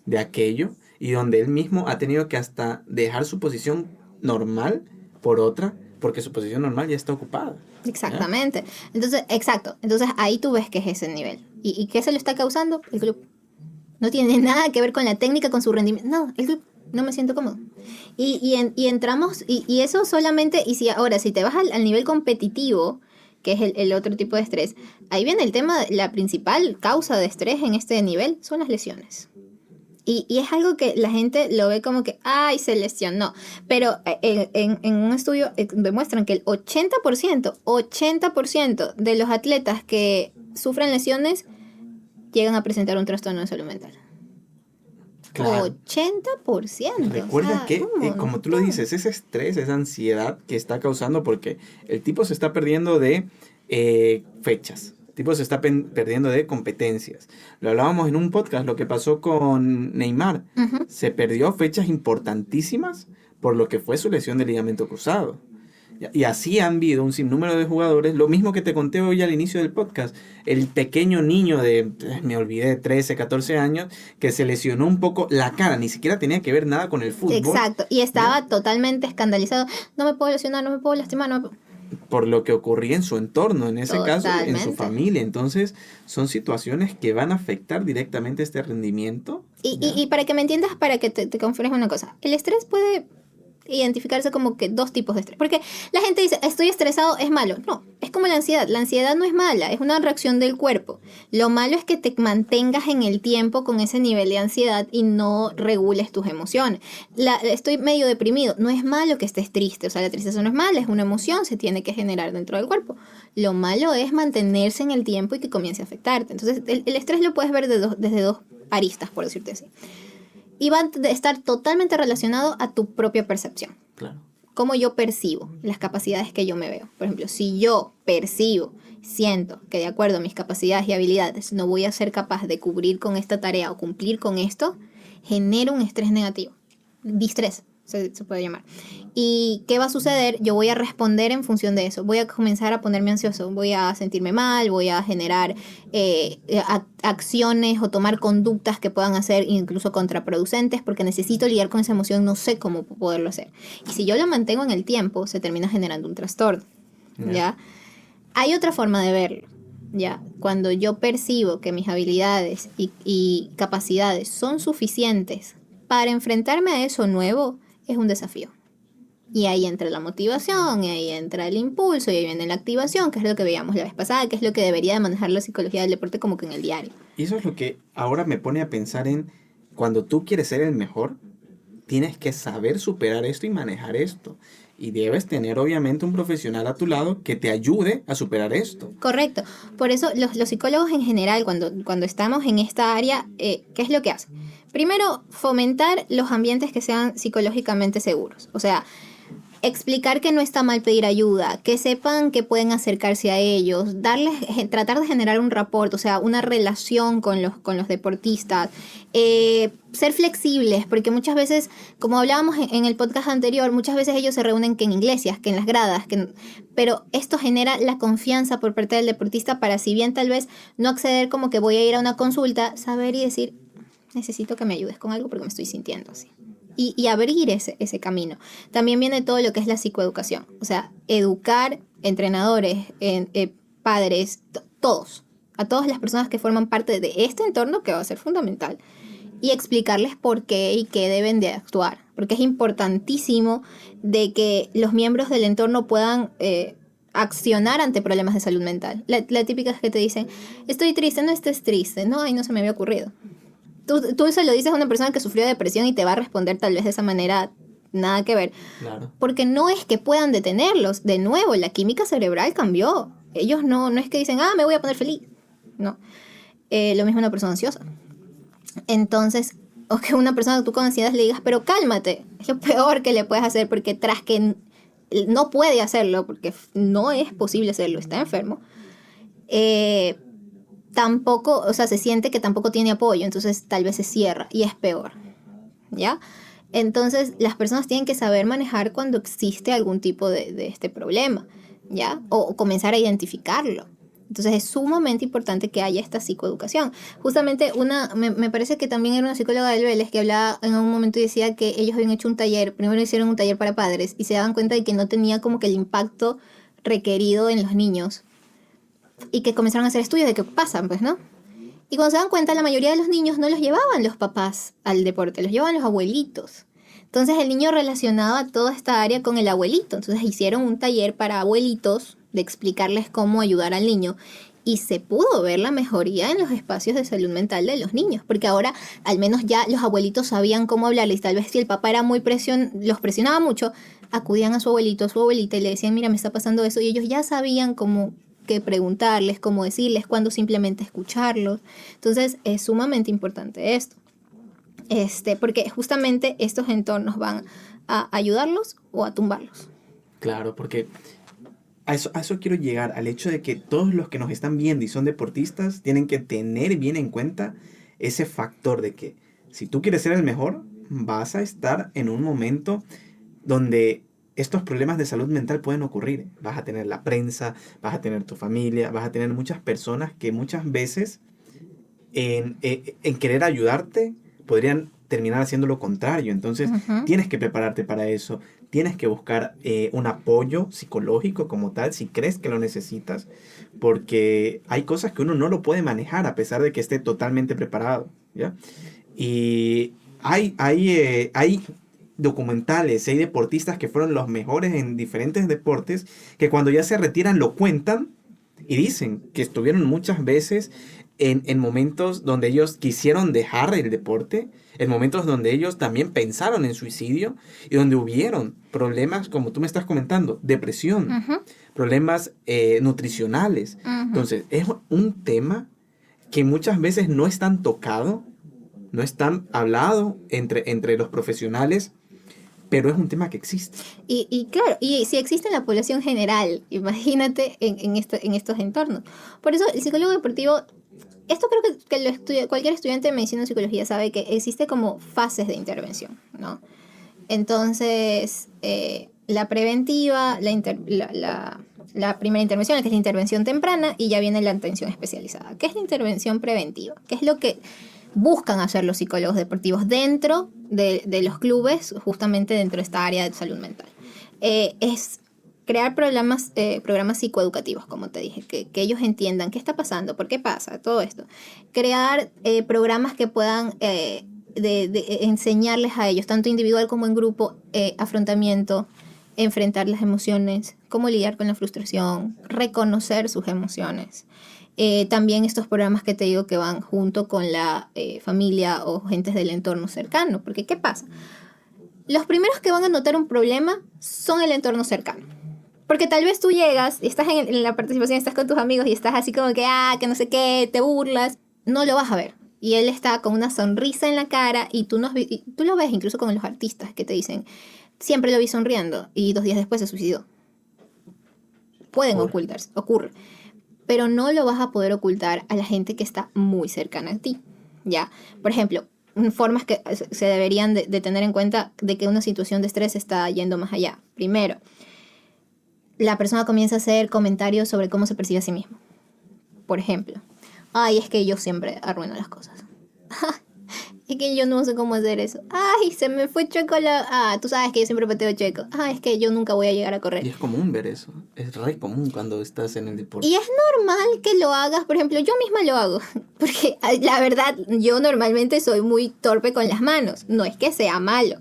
de aquello, y donde él mismo ha tenido que hasta dejar su posición normal por otra, porque su posición normal ya está ocupada. Exactamente. Entonces, exacto. Entonces ahí tú ves que es ese nivel. ¿Y qué se lo está causando? El club. No tiene nada que ver con la técnica, con su rendimiento. No, el club. No me siento cómodo. Y entramos, y eso solamente, y si te vas al nivel competitivo, que es el otro tipo de estrés, ahí viene el tema, la principal causa de estrés en este nivel son las lesiones. Y es algo que la gente lo ve como que, ¡ay, se lesionó! Pero en un estudio demuestran que el 80% de los atletas que sufren lesiones llegan a presentar un trastorno de salud mental. Claro. 80%. Recuerda que, como tú lo dices, ese estrés, esa ansiedad que está causando, porque el tipo se está perdiendo de fechas. Tipo se está perdiendo de competencias. Lo hablábamos en un podcast, lo que pasó con Neymar. Uh-huh. Se perdió fechas importantísimas por lo que fue su lesión de ligamento cruzado. Y así han habido un sinnúmero de jugadores. Lo mismo que te conté hoy al inicio del podcast. El pequeño niño de, me olvidé, 13, 14 años, que se lesionó un poco la cara. Ni siquiera tenía que ver nada con el fútbol. Exacto. Y estaba totalmente escandalizado. No me puedo lesionar, no me puedo lastimar, no me puedo... Por lo que ocurría en su entorno, en ese caso, en su familia. Entonces, son situaciones que van a afectar directamente este rendimiento. Y para que me entiendas, para que te confirmes una cosa, el estrés puede identificarse como que dos tipos de estrés. Porque la gente dice, estoy estresado, es malo. No, es como la ansiedad. La ansiedad no es mala, es una reacción del cuerpo. Lo malo es que te mantengas en el tiempo con ese nivel de ansiedad y no regules tus emociones. Estoy medio deprimido. No es malo que estés triste. O sea, la tristeza no es mala, es una emoción, se tiene que generar dentro del cuerpo. Lo malo es mantenerse en el tiempo y que comience a afectarte. Entonces, el estrés lo puedes ver desde dos aristas, por decirte así. Y va a estar totalmente relacionado a tu propia percepción. Claro. Cómo yo percibo las capacidades que yo me veo. Por ejemplo, si yo siento que de acuerdo a mis capacidades y habilidades no voy a ser capaz de cubrir con esta tarea o cumplir con esto, genero un estrés negativo. Distrés, se puede llamar. ¿Y qué va a suceder? Yo voy a responder en función de eso. Voy a comenzar a ponerme ansioso. Voy a sentirme mal, voy a generar acciones o tomar conductas que puedan ser incluso contraproducentes porque necesito lidiar con esa emoción, no sé cómo poderlo hacer. Y si yo lo mantengo en el tiempo, se termina generando un trastorno. ¿Ya? Hay otra forma de verlo. ¿ya? Cuando yo percibo que mis habilidades y capacidades son suficientes para enfrentarme a eso nuevo, es un desafío. Y ahí entra la motivación, y ahí entra el impulso, y ahí viene la activación, que es lo que veíamos la vez pasada, que es lo que debería de manejar la psicología del deporte como que en el diario. Y eso es lo que ahora me pone a pensar en cuando tú quieres ser el mejor, tienes que saber superar esto y manejar esto. Y debes tener obviamente un profesional a tu lado que te ayude a superar esto. Correcto. Por eso los psicólogos en general, cuando estamos en esta área, ¿qué es lo que hacen? Primero, fomentar los ambientes que sean psicológicamente seguros. O sea, explicar que no está mal pedir ayuda, que sepan que pueden acercarse a ellos, tratar de generar un rapport, o sea, una relación con los deportistas, ser flexibles, porque muchas veces, como hablábamos en el podcast anterior, muchas veces ellos se reúnen que en iglesias, que en las gradas, pero esto genera la confianza por parte del deportista para, si bien tal vez no acceder como que voy a ir a una consulta, saber y decir, necesito que me ayudes con algo porque me estoy sintiendo así. Y abrir ese camino. También viene todo lo que es la psicoeducación. O sea, educar entrenadores, padres, todos. A todas las personas que forman parte de este entorno, que va a ser fundamental. Y explicarles por qué y qué deben de actuar. Porque es importantísimo de que los miembros del entorno puedan accionar ante problemas de salud mental. La típica es que te dicen, estoy triste, no estés triste. No, ay, no se me había ocurrido. Tú se lo dices a una persona que sufrió depresión y te va a responder tal vez de esa manera, nada que ver. Claro. Porque no es que puedan detenerlos. De nuevo, la química cerebral cambió. Ellos no es que dicen, me voy a poner feliz. No. Lo mismo una persona ansiosa. Entonces, o que una persona que tú con ansiedad le digas, pero cálmate. Es lo peor que le puedes hacer porque tras que no puede hacerlo, porque no es posible hacerlo, está enfermo, tampoco, o sea, se siente que tampoco tiene apoyo, entonces tal vez se cierra y es peor, ¿ya? Entonces, las personas tienen que saber manejar cuando existe algún tipo de este problema, ¿ya? O comenzar a identificarlo. Entonces, es sumamente importante que haya esta psicoeducación. Justamente, me parece que también era una psicóloga del Vélez que hablaba en un momento y decía que ellos habían hecho un taller, primero hicieron un taller para padres y se daban cuenta de que no tenía como que el impacto requerido en los niños. Y que comenzaron a hacer estudios de qué pasan, pues, ¿no? Y cuando se dan cuenta, la mayoría de los niños no los llevaban los papás al deporte, los llevaban los abuelitos. Entonces el niño relacionaba toda esta área con el abuelito. Entonces hicieron un taller para abuelitos de explicarles cómo ayudar al niño. Y se pudo ver la mejoría en los espacios de salud mental de los niños. Porque ahora al menos ya los abuelitos sabían cómo hablarles. Tal vez si el papá era los presionaba mucho, acudían a su abuelito, a su abuelita y le decían, mira, me está pasando eso. Y ellos ya sabían cómo que preguntarles, cómo decirles, cuándo simplemente escucharlos. Entonces es sumamente importante esto. Porque justamente estos entornos van a ayudarlos o a tumbarlos. Claro, porque a eso quiero llegar, al hecho de que todos los que nos están viendo y son deportistas tienen que tener bien en cuenta ese factor de que si tú quieres ser el mejor, vas a estar en un momento donde estos problemas de salud mental pueden ocurrir. Vas a tener la prensa, vas a tener tu familia, vas a tener muchas personas que muchas veces en querer ayudarte podrían terminar haciendo lo contrario. Entonces tienes que prepararte para eso. Tienes que buscar un apoyo psicológico como tal si crees que lo necesitas. Porque hay cosas que uno no lo puede manejar a pesar de que esté totalmente preparado, ¿ya? Y hay documentales, hay deportistas que fueron los mejores en diferentes deportes, que cuando ya se retiran lo cuentan y dicen que estuvieron muchas veces en momentos donde ellos quisieron dejar el deporte, en momentos donde ellos también pensaron en suicidio y donde hubieron problemas, como tú me estás comentando, depresión, problemas nutricionales. Entonces, es un tema que muchas veces no es tan tocado, no es tan hablado entre los profesionales, pero es un tema que existe. Y claro, y si existe en la población general, imagínate en estos entornos. Por eso el psicólogo deportivo, esto creo que cualquier estudiante de medicina o psicología sabe que existe como fases de intervención, ¿no? Entonces, la preventiva, la primera intervención, que es la intervención temprana, y ya viene la atención especializada. ¿Qué es la intervención preventiva? ¿Qué es lo que buscan hacer los psicólogos deportivos dentro de los clubes, justamente dentro de esta área de salud mental? Es crear programas psicoeducativos, como te dije, que ellos entiendan qué está pasando, por qué pasa, todo esto. Crear programas que puedan de enseñarles a ellos, tanto individual como en grupo, afrontamiento, enfrentar las emociones, cómo lidiar con la frustración, reconocer sus emociones. También estos programas que te digo que van junto con la familia o gentes del entorno cercano, porque ¿qué pasa? Los primeros que van a notar un problema son el entorno cercano. Porque tal vez tú llegas, estás en la participación, estás con tus amigos y estás así como que no sé qué, te burlas. No lo vas a ver. Y él está con una sonrisa en la cara y tú lo ves incluso con los artistas que te dicen, siempre lo vi sonriendo y 2 días después se suicidó. Pueden ocultarse, ocurre. Pero no lo vas a poder ocultar a la gente que está muy cercana a ti. ¿Ya? Por ejemplo, formas que se deberían de tener en cuenta de que una situación de estrés está yendo más allá. Primero, la persona comienza a hacer comentarios sobre cómo se percibe a sí mismo. Por ejemplo, ay, es que yo siempre arruino las cosas. Es que yo no sé cómo hacer eso. Ay, se me fue chueco tú sabes que yo siempre pateo chueco. Ay, es que yo nunca voy a llegar a correr. Y es común ver eso. Es re común cuando estás en el deporte. Y es normal que lo hagas. Por ejemplo, yo misma lo hago. Porque la verdad, yo normalmente soy muy torpe con las manos. No es que sea malo.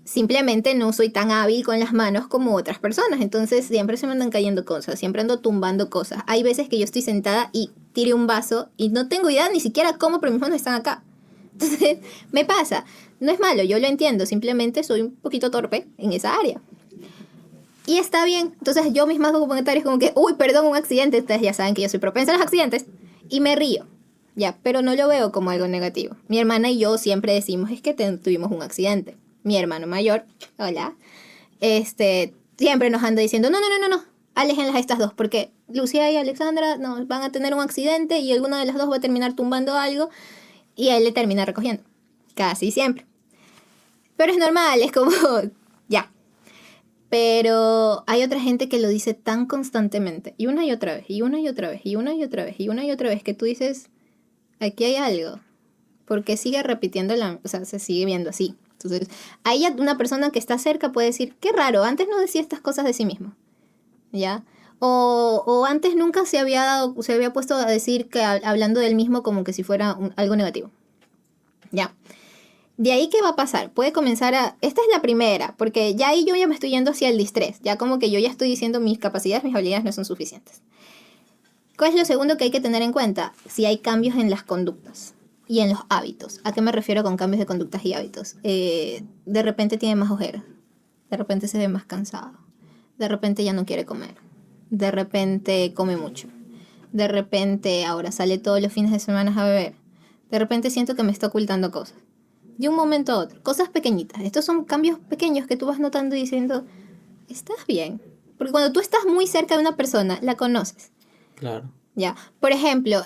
Simplemente no soy tan hábil con las manos como otras personas. Entonces siempre se me andan cayendo cosas. Siempre ando tumbando cosas. Hay veces que yo estoy sentada y tiré un vaso y no tengo idea ni siquiera cómo, pero mis manos están acá. Entonces me pasa. No es malo, yo lo entiendo. Simplemente soy un poquito torpe en esa área. Y está bien. Entonces yo misma hago comentarios como que, uy, perdón, un accidente. Ustedes ya saben que yo soy propensa a los accidentes. Y me río. Ya, pero no lo veo como algo negativo. Mi hermana y yo siempre decimos, es que tuvimos un accidente. Mi hermano mayor, hola, siempre nos anda diciendo, no, aléjenlas a estas dos, porque Lucía y Alexandra no, van a tener un accidente y alguna de las dos va a terminar tumbando algo y él le termina recogiendo. Casi siempre. Pero es normal, es como, ya. Pero hay otra gente que lo dice tan constantemente, y una y otra vez, y una y otra vez, y una y otra vez, y una y otra vez, que tú dices, aquí hay algo. Porque sigue repitiendo, se sigue viendo así. Entonces, ahí una persona que está cerca puede decir, qué raro, antes no decía estas cosas de sí mismo. ¿Ya? O antes nunca se había puesto a decir que hablando del mismo como que si fuera algo negativo. ¿Ya? De ahí, ¿qué va a pasar? Puede comenzar esta es la primera, porque ya ahí yo ya me estoy yendo hacia el distrés. Ya como que yo ya estoy diciendo mis capacidades, mis habilidades no son suficientes. ¿Cuál es lo segundo que hay que tener en cuenta? Si hay cambios en las conductas y en los hábitos. ¿A qué me refiero con cambios de conductas y hábitos? De repente tiene más ojeras. De repente se ve más cansado. De repente ya no quiere comer. De repente come mucho. De repente ahora sale todos los fines de semana a beber. De repente siento que me está ocultando cosas. De un momento a otro. Cosas pequeñitas. Estos son cambios pequeños que tú vas notando y diciendo, ¿estás bien? Porque cuando tú estás muy cerca de una persona, la conoces. Claro. Ya. Por ejemplo,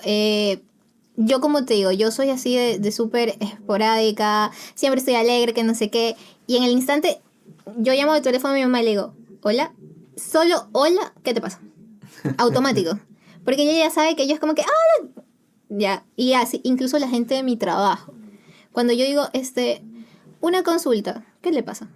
yo como te digo, yo soy así de súper esporádica, siempre estoy alegre, que no sé qué. Y en el instante, yo llamo de teléfono a mi mamá y le digo, hola, solo hola, ¿qué te pasa? Automático. Porque ella ya sabe que yo es como que, hola. Ya, y así, incluso la gente de mi trabajo. Cuando yo digo, una consulta, ¿qué le pasa?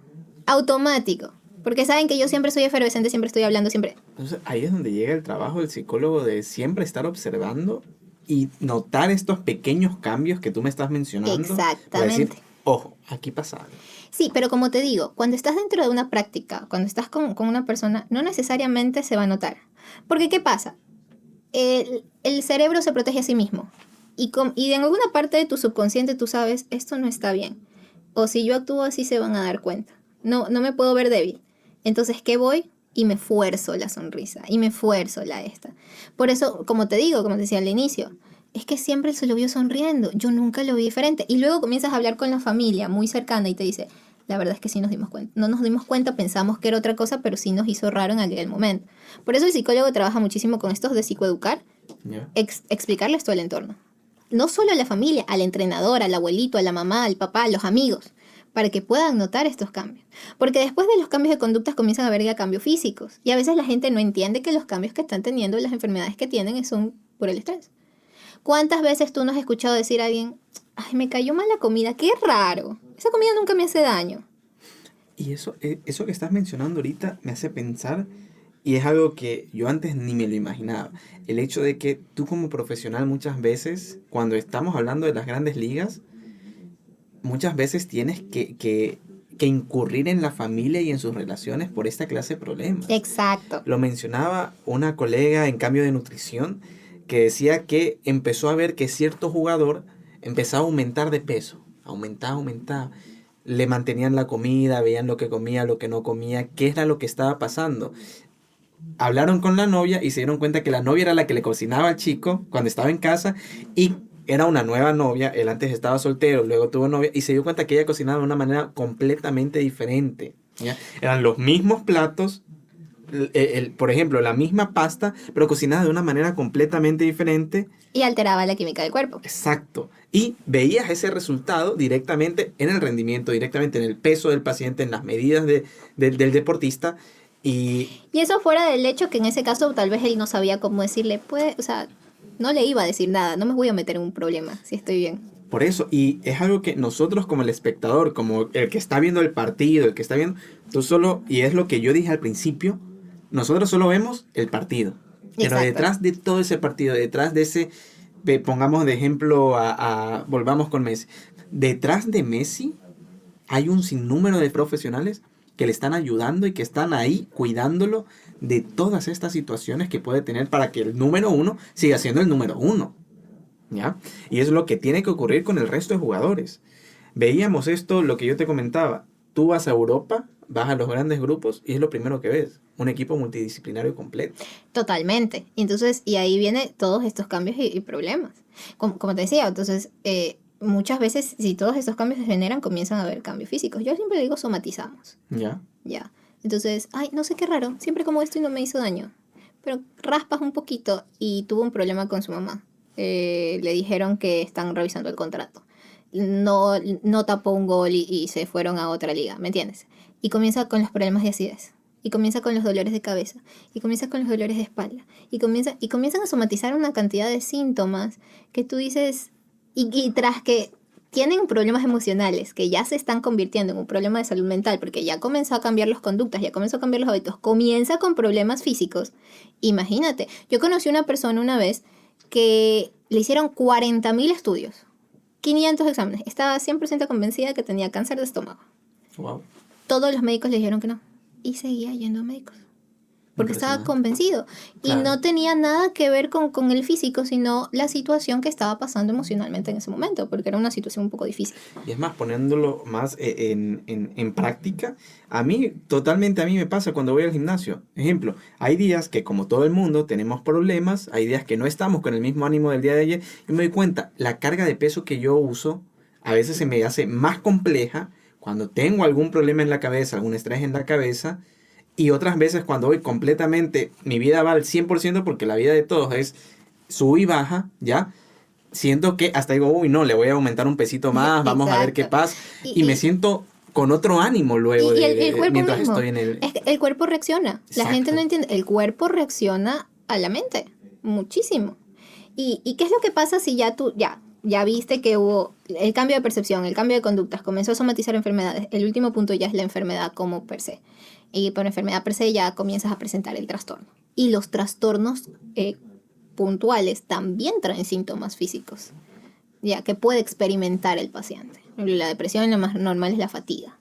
Automático. Porque saben que yo siempre soy efervescente, siempre estoy hablando, siempre. Entonces ahí es donde llega el trabajo del psicólogo, de siempre estar observando y notar estos pequeños cambios que tú me estás mencionando. Exactamente. Para decir, ojo, aquí pasa algo. Sí, pero como te digo, cuando estás dentro de una práctica, cuando estás con una persona, no necesariamente se va a notar. Porque ¿qué pasa? El cerebro se protege a sí mismo. Y en alguna parte de tu subconsciente tú sabes, esto no está bien. O si yo actúo así se van a dar cuenta. No me puedo ver débil. Entonces, ¿qué voy? Y me fuerzo la sonrisa. Y me fuerzo la esta. Por eso, como te digo, como te decía al inicio, es que siempre se lo vio sonriendo. Yo nunca lo vi diferente. Y luego comienzas a hablar con la familia muy cercana y te dice, la verdad es que sí nos dimos cuenta. No nos dimos cuenta, pensamos que era otra cosa, pero sí nos hizo raro en aquel momento. Por eso el psicólogo trabaja muchísimo con estos de psicoeducar, explicarle esto al entorno. No solo a la familia, al entrenador, al abuelito, a la mamá, al papá, a los amigos, para que puedan notar estos cambios. Porque después de los cambios de conductas comienzan a haber ya cambios físicos. Y a veces la gente no entiende que los cambios que están teniendo, las enfermedades que tienen, son por el estrés. ¿Cuántas veces tú no has escuchado decir a alguien, ay, me cayó mal la comida, qué raro, esa comida nunca me hace daño? Y eso que estás mencionando ahorita me hace pensar y es algo que yo antes ni me lo imaginaba. El hecho de que tú como profesional muchas veces, cuando estamos hablando de las grandes ligas, muchas veces tienes que incurrir en la familia y en sus relaciones por esta clase de problemas. Exacto. Lo mencionaba una colega en cambio de nutrición que decía que empezó a ver que cierto jugador empezaba a aumentar de peso. Aumentaba. Le mantenían la comida, veían lo que comía, lo que no comía, qué era lo que estaba pasando. Hablaron con la novia y se dieron cuenta que la novia era la que le cocinaba al chico cuando estaba en casa y era una nueva novia. Él antes estaba soltero, luego tuvo novia y se dio cuenta que ella cocinaba de una manera completamente diferente, ¿ya? Eran los mismos platos, por ejemplo, la misma pasta, pero cocinada de una manera completamente diferente. Y alteraba la química del cuerpo. Exacto. Y veías ese resultado directamente en el rendimiento, directamente en el peso del paciente, en las medidas del deportista. Y eso fuera del hecho que en ese caso tal vez él no sabía cómo decirle, pues, o sea, no le iba a decir nada, no me voy a meter en un problema si estoy bien. por eso, y es algo que nosotros como el espectador, como el que está viendo el partido, el que está viendo, tú solo, y es lo que yo dije al principio, nosotros solo vemos el partido. Pero Exacto. detrás de todo ese partido, detrás de ese, pongamos de ejemplo volvamos con Messi, detrás de Messi hay un sinnúmero de profesionales que le están ayudando y que están ahí cuidándolo de todas estas situaciones que puede tener para que el número uno siga siendo el número uno, ¿ya? Y es lo que tiene que ocurrir con el resto de jugadores. Veíamos esto, lo que yo te comentaba, tú vas a Europa, vas a los grandes grupos y es lo primero que ves, un equipo multidisciplinario completo. Totalmente. Entonces, y ahí vienen todos estos cambios y problemas. Como te decía, entonces, muchas veces, si todos estos cambios se generan, comienzan a haber cambios físicos. Yo siempre digo somatizamos. ¿Ya? Ya. Entonces, ay, no sé qué raro, siempre como esto y no me hizo daño. Pero raspas un poquito y tuvo un problema con su mamá. Le dijeron que están revisando el contrato. No tapó un gol y se fueron a otra liga, ¿me entiendes? Y comienza con los problemas de acidez. Y comienza con los dolores de cabeza. Y comienza con los dolores de espalda. Y comienzan a somatizar una cantidad de síntomas que tú dices... Y tras que tienen problemas emocionales que ya se están convirtiendo en un problema de salud mental porque ya comenzó a cambiar las conductas, ya comenzó a cambiar los hábitos, comienza con problemas físicos. Imagínate, yo conocí una persona una vez que le hicieron 40.000 estudios, 500 exámenes, estaba 100% convencida que tenía cáncer de estómago. Wow. Todos los médicos le dijeron que no y seguía yendo a médicos. Porque estaba convencido. Claro. Y no tenía nada que ver con el físico, sino la situación que estaba pasando emocionalmente en ese momento, porque era una situación un poco difícil. Y es más, poniéndolo más en práctica, a mí me pasa cuando voy al gimnasio. Ejemplo, hay días que como todo el mundo tenemos problemas, hay días que no estamos con el mismo ánimo del día de ayer, y me doy cuenta, la carga de peso que yo uso a veces se me hace más compleja cuando tengo algún problema en la cabeza, algún estrés en la cabeza. Y otras veces cuando voy completamente, mi vida va al 100% porque la vida de todos es sub y baja, ¿ya? Siento que hasta digo, uy, no, le voy a aumentar un pesito más, vamos a ver qué pasa. Y me siento con otro ánimo luego el cuerpo mientras mismo. estoy en el... Es que el cuerpo reacciona. Exacto. La gente no entiende. El cuerpo reacciona a la mente muchísimo. ¿Y qué es lo que pasa si ya tú, ya viste que hubo el cambio de percepción, el cambio de conductas, comenzó a somatizar enfermedades? El último punto ya es la enfermedad como per se. Y por enfermedad per se ya comienzas a presentar el trastorno. Y los trastornos puntuales también traen síntomas físicos, ya que puede experimentar el paciente. La depresión, lo más normal es la fatiga,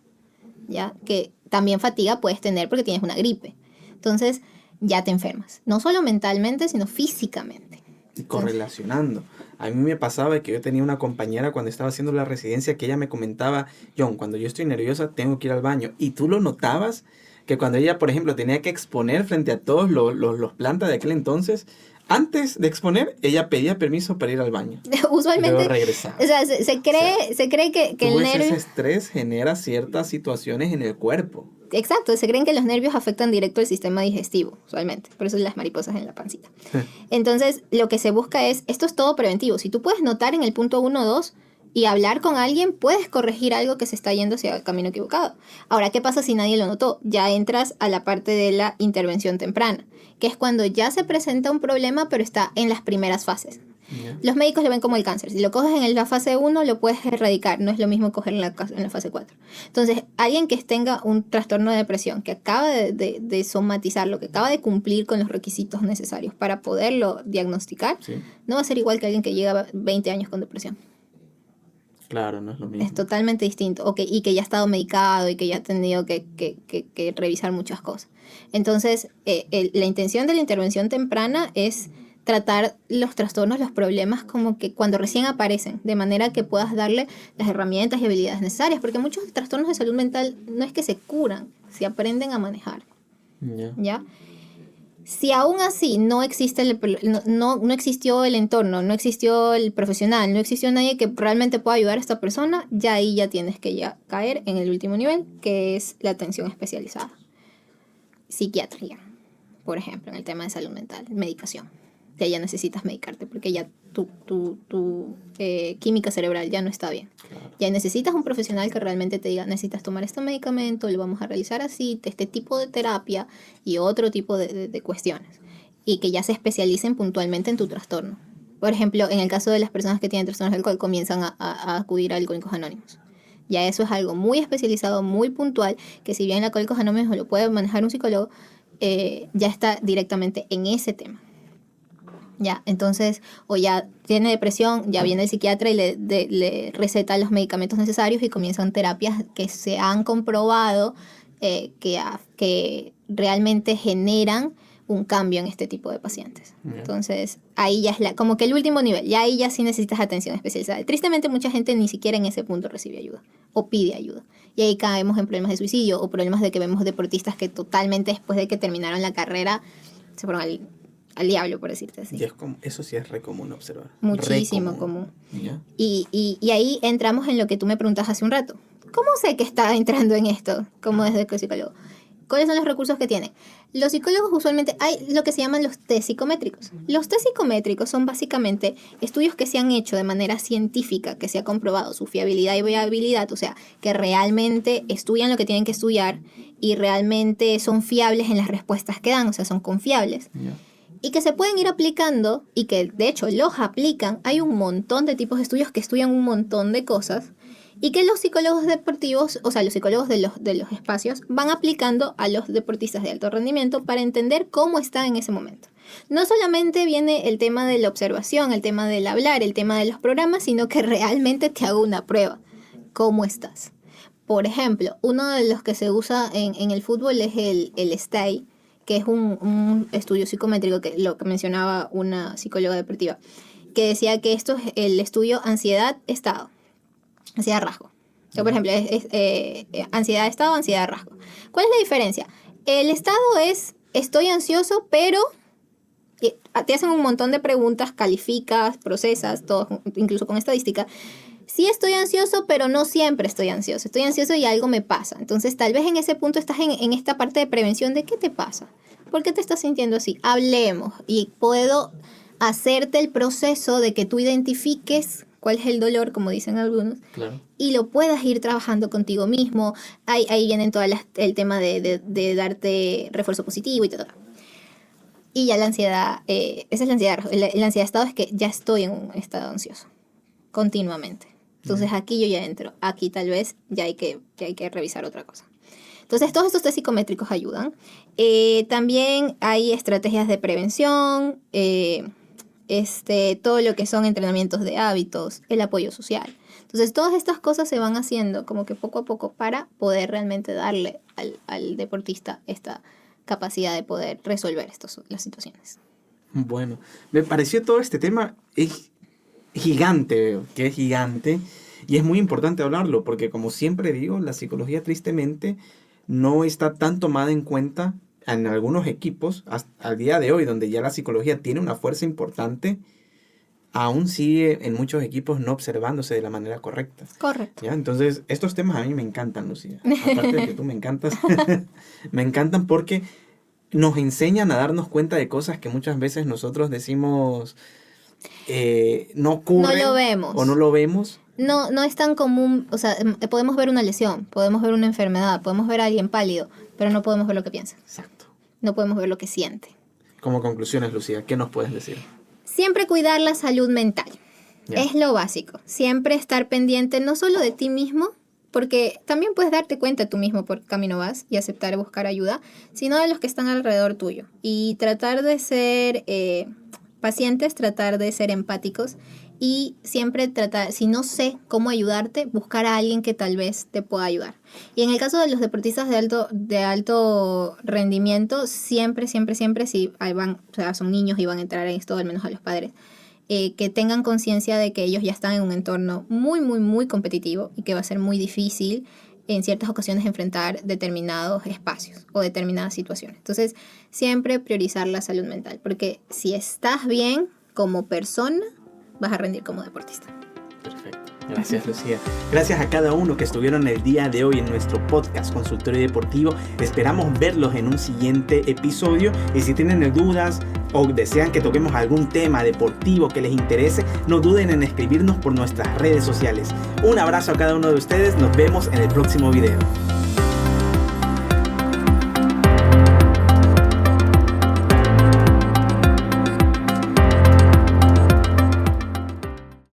ya que también fatiga puedes tener porque tienes una gripe. Entonces ya te enfermas, no solo mentalmente, sino físicamente. Y correlacionando. A mí me pasaba que yo tenía una compañera cuando estaba haciendo la residencia que ella me comentaba, John, cuando yo estoy nerviosa tengo que ir al baño. Y tú lo notabas que cuando ella, por ejemplo, tenía que exponer frente a todos los plantas de aquel entonces, antes de exponer, ella pedía permiso para ir al baño. Usualmente, luego regresaba. o sea, se cree que el nervio... Ese estrés genera ciertas situaciones en el cuerpo. Exacto, se creen que los nervios afectan directo el sistema digestivo, usualmente. Por eso las mariposas en la pancita. Entonces, lo que se busca es, esto es todo preventivo. Si tú puedes notar en el punto 1 o 2 y hablar con alguien, puedes corregir algo que se está yendo hacia el camino equivocado. Ahora, ¿qué pasa si nadie lo notó? Ya entras a la parte de la intervención temprana, que es cuando ya se presenta un problema, pero está en las primeras fases. Ya. Los médicos lo ven como el cáncer. Si lo coges en la fase 1, lo puedes erradicar. No es lo mismo cogerlo en la fase 4. Entonces, alguien que tenga un trastorno de depresión, que acaba de somatizarlo, que acaba de cumplir con los requisitos necesarios para poderlo diagnosticar, Sí. no va a ser igual que alguien que lleva 20 años con depresión. Claro, no es lo mismo. Es totalmente distinto. Y que ya ha estado medicado y que ya ha tenido que revisar muchas cosas. Entonces, la intención de la intervención temprana es tratar los trastornos, los problemas como que cuando recién aparecen, de manera que puedas darle las herramientas y habilidades necesarias, porque muchos trastornos de salud mental no es que se curan, se aprenden a manejar, Ya. ¿ya? Si aún así no existe no existió el entorno, no existió el profesional, no existió nadie que realmente pueda ayudar a esta persona, ya ahí ya tienes que ya caer en el último nivel, que es la atención especializada. Psiquiatría, por ejemplo, en el tema de salud mental, medicación. Ya necesitas medicarte porque ya tu química cerebral ya no está bien. Claro. Ya necesitas un profesional que realmente te diga, necesitas tomar este medicamento, lo vamos a realizar así, este tipo de terapia y otro tipo de cuestiones. Y que ya se especialicen puntualmente en tu trastorno. Por ejemplo, en el caso de las personas que tienen trastornos de alcohol, comienzan a acudir a Alcohólicos Anónimos. Ya eso es algo muy especializado, muy puntual, que si bien el Alcohólicos Anónimos lo puede manejar un psicólogo, ya está directamente en ese tema. Ya, entonces, o ya tiene depresión, ya viene el psiquiatra y le receta los medicamentos necesarios y comienzan terapias que se han comprobado que realmente generan un cambio en este tipo de pacientes. Yeah. Entonces, ahí ya es como que el último nivel, ya ahí ya sí necesitas atención especializada. Tristemente, mucha gente ni siquiera en ese punto recibe ayuda o pide ayuda. Y ahí caemos en problemas de suicidio o problemas de que vemos deportistas que totalmente después de que terminaron la carrera se fueron al diablo, por decirte así. Y es como, eso sí es re común observar. Muchísimo común. ¿Ya? Y ahí entramos en lo que tú me preguntas hace un rato. ¿Cómo sé que está entrando en esto como desde el psicólogo? ¿Cuáles son los recursos que tienen? Los psicólogos usualmente hay lo que se llaman los test psicométricos. Los test psicométricos son básicamente estudios que se han hecho de manera científica, que se ha comprobado su fiabilidad y viabilidad, o sea, que realmente estudian lo que tienen que estudiar y realmente son fiables en las respuestas que dan, o sea, son confiables. Yeah. Y que se pueden ir aplicando y que de hecho los aplican. Hay un montón de tipos de estudios que estudian un montón de cosas y que los psicólogos deportivos, o sea, los psicólogos de los espacios, van aplicando a los deportistas de alto rendimiento para entender cómo están en ese momento. No solamente viene el tema de la observación, el tema del hablar, el tema de los programas, sino que realmente te hago una prueba. ¿Cómo estás? Por ejemplo, uno de los que se usa en el fútbol es el STAI, que es un estudio psicométrico, que lo que mencionaba una psicóloga deportiva, que decía que esto es el estudio ansiedad-estado, ansiedad-rasgo. Que, por ejemplo, es ansiedad-estado, ansiedad-rasgo. ¿Cuál es la diferencia? El estado es, estoy ansioso, pero te hacen un montón de preguntas, calificas, procesas, todo, incluso con estadística. Sí estoy ansioso, pero no siempre estoy ansioso. Estoy ansioso y algo me pasa. Entonces, tal vez en ese punto estás en esta parte de prevención de qué te pasa. ¿Por qué te estás sintiendo así? Hablemos y puedo hacerte el proceso de que tú identifiques cuál es el dolor, como dicen algunos, Claro. y lo puedas ir trabajando contigo mismo. Ahí vienen todo el tema de darte refuerzo positivo y todo. Y ya la ansiedad, esa es la ansiedad. La ansiedad estado es que ya estoy en un estado ansioso, continuamente. Entonces aquí yo ya entro, aquí tal vez ya hay que revisar otra cosa. Entonces todos estos test psicométricos ayudan. También hay estrategias de prevención, todo lo que son entrenamientos de hábitos, el apoyo social. Entonces todas estas cosas se van haciendo como que poco a poco para poder realmente darle al deportista esta capacidad de poder resolver las situaciones. Bueno, me pareció todo este tema es gigante, veo, que es gigante. Y es muy importante hablarlo, porque como siempre digo, la psicología tristemente no está tan tomada en cuenta en algunos equipos, hasta al día de hoy, donde ya la psicología tiene una fuerza importante, aún sigue en muchos equipos no observándose de la manera correcta. Correcto. ¿Ya? Entonces, estos temas a mí me encantan, Lucía. Aparte de que tú me encantas, me encantan porque nos enseñan a darnos cuenta de cosas que muchas veces nosotros decimos no ocurren, no lo vemos. O no lo vemos. No es tan común, o sea, podemos ver una lesión, podemos ver una enfermedad, podemos ver a alguien pálido, pero no podemos ver lo que piensa. Exacto. No podemos ver lo que siente. Como conclusiones, Lucía, ¿qué nos puedes decir? Siempre cuidar la salud mental. Ya. Es lo básico. Siempre estar pendiente no solo de ti mismo, porque también puedes darte cuenta tú mismo por qué camino vas y aceptar buscar ayuda, sino de los que están alrededor tuyo. Y tratar de ser pacientes, tratar de ser empáticos y siempre tratar, si no sé cómo ayudarte, buscar a alguien que tal vez te pueda ayudar. Y en el caso de los deportistas de alto rendimiento, siempre, si van, o sea, son niños y van a entrar en esto, al menos a los padres, que tengan conciencia de que ellos ya están en un entorno muy, muy, muy competitivo y que va a ser muy difícil en ciertas ocasiones enfrentar determinados espacios o determinadas situaciones. Entonces, siempre priorizar la salud mental, porque si estás bien como persona, vas a rendir como deportista. Perfecto. Gracias, Lucía. Gracias a cada uno que estuvieron el día de hoy en nuestro podcast Consultorio Deportivo. Esperamos verlos en un siguiente episodio. Y si tienen dudas o desean que toquemos algún tema deportivo que les interese, no duden en escribirnos por nuestras redes sociales. Un abrazo a cada uno de ustedes. Nos vemos en el próximo video.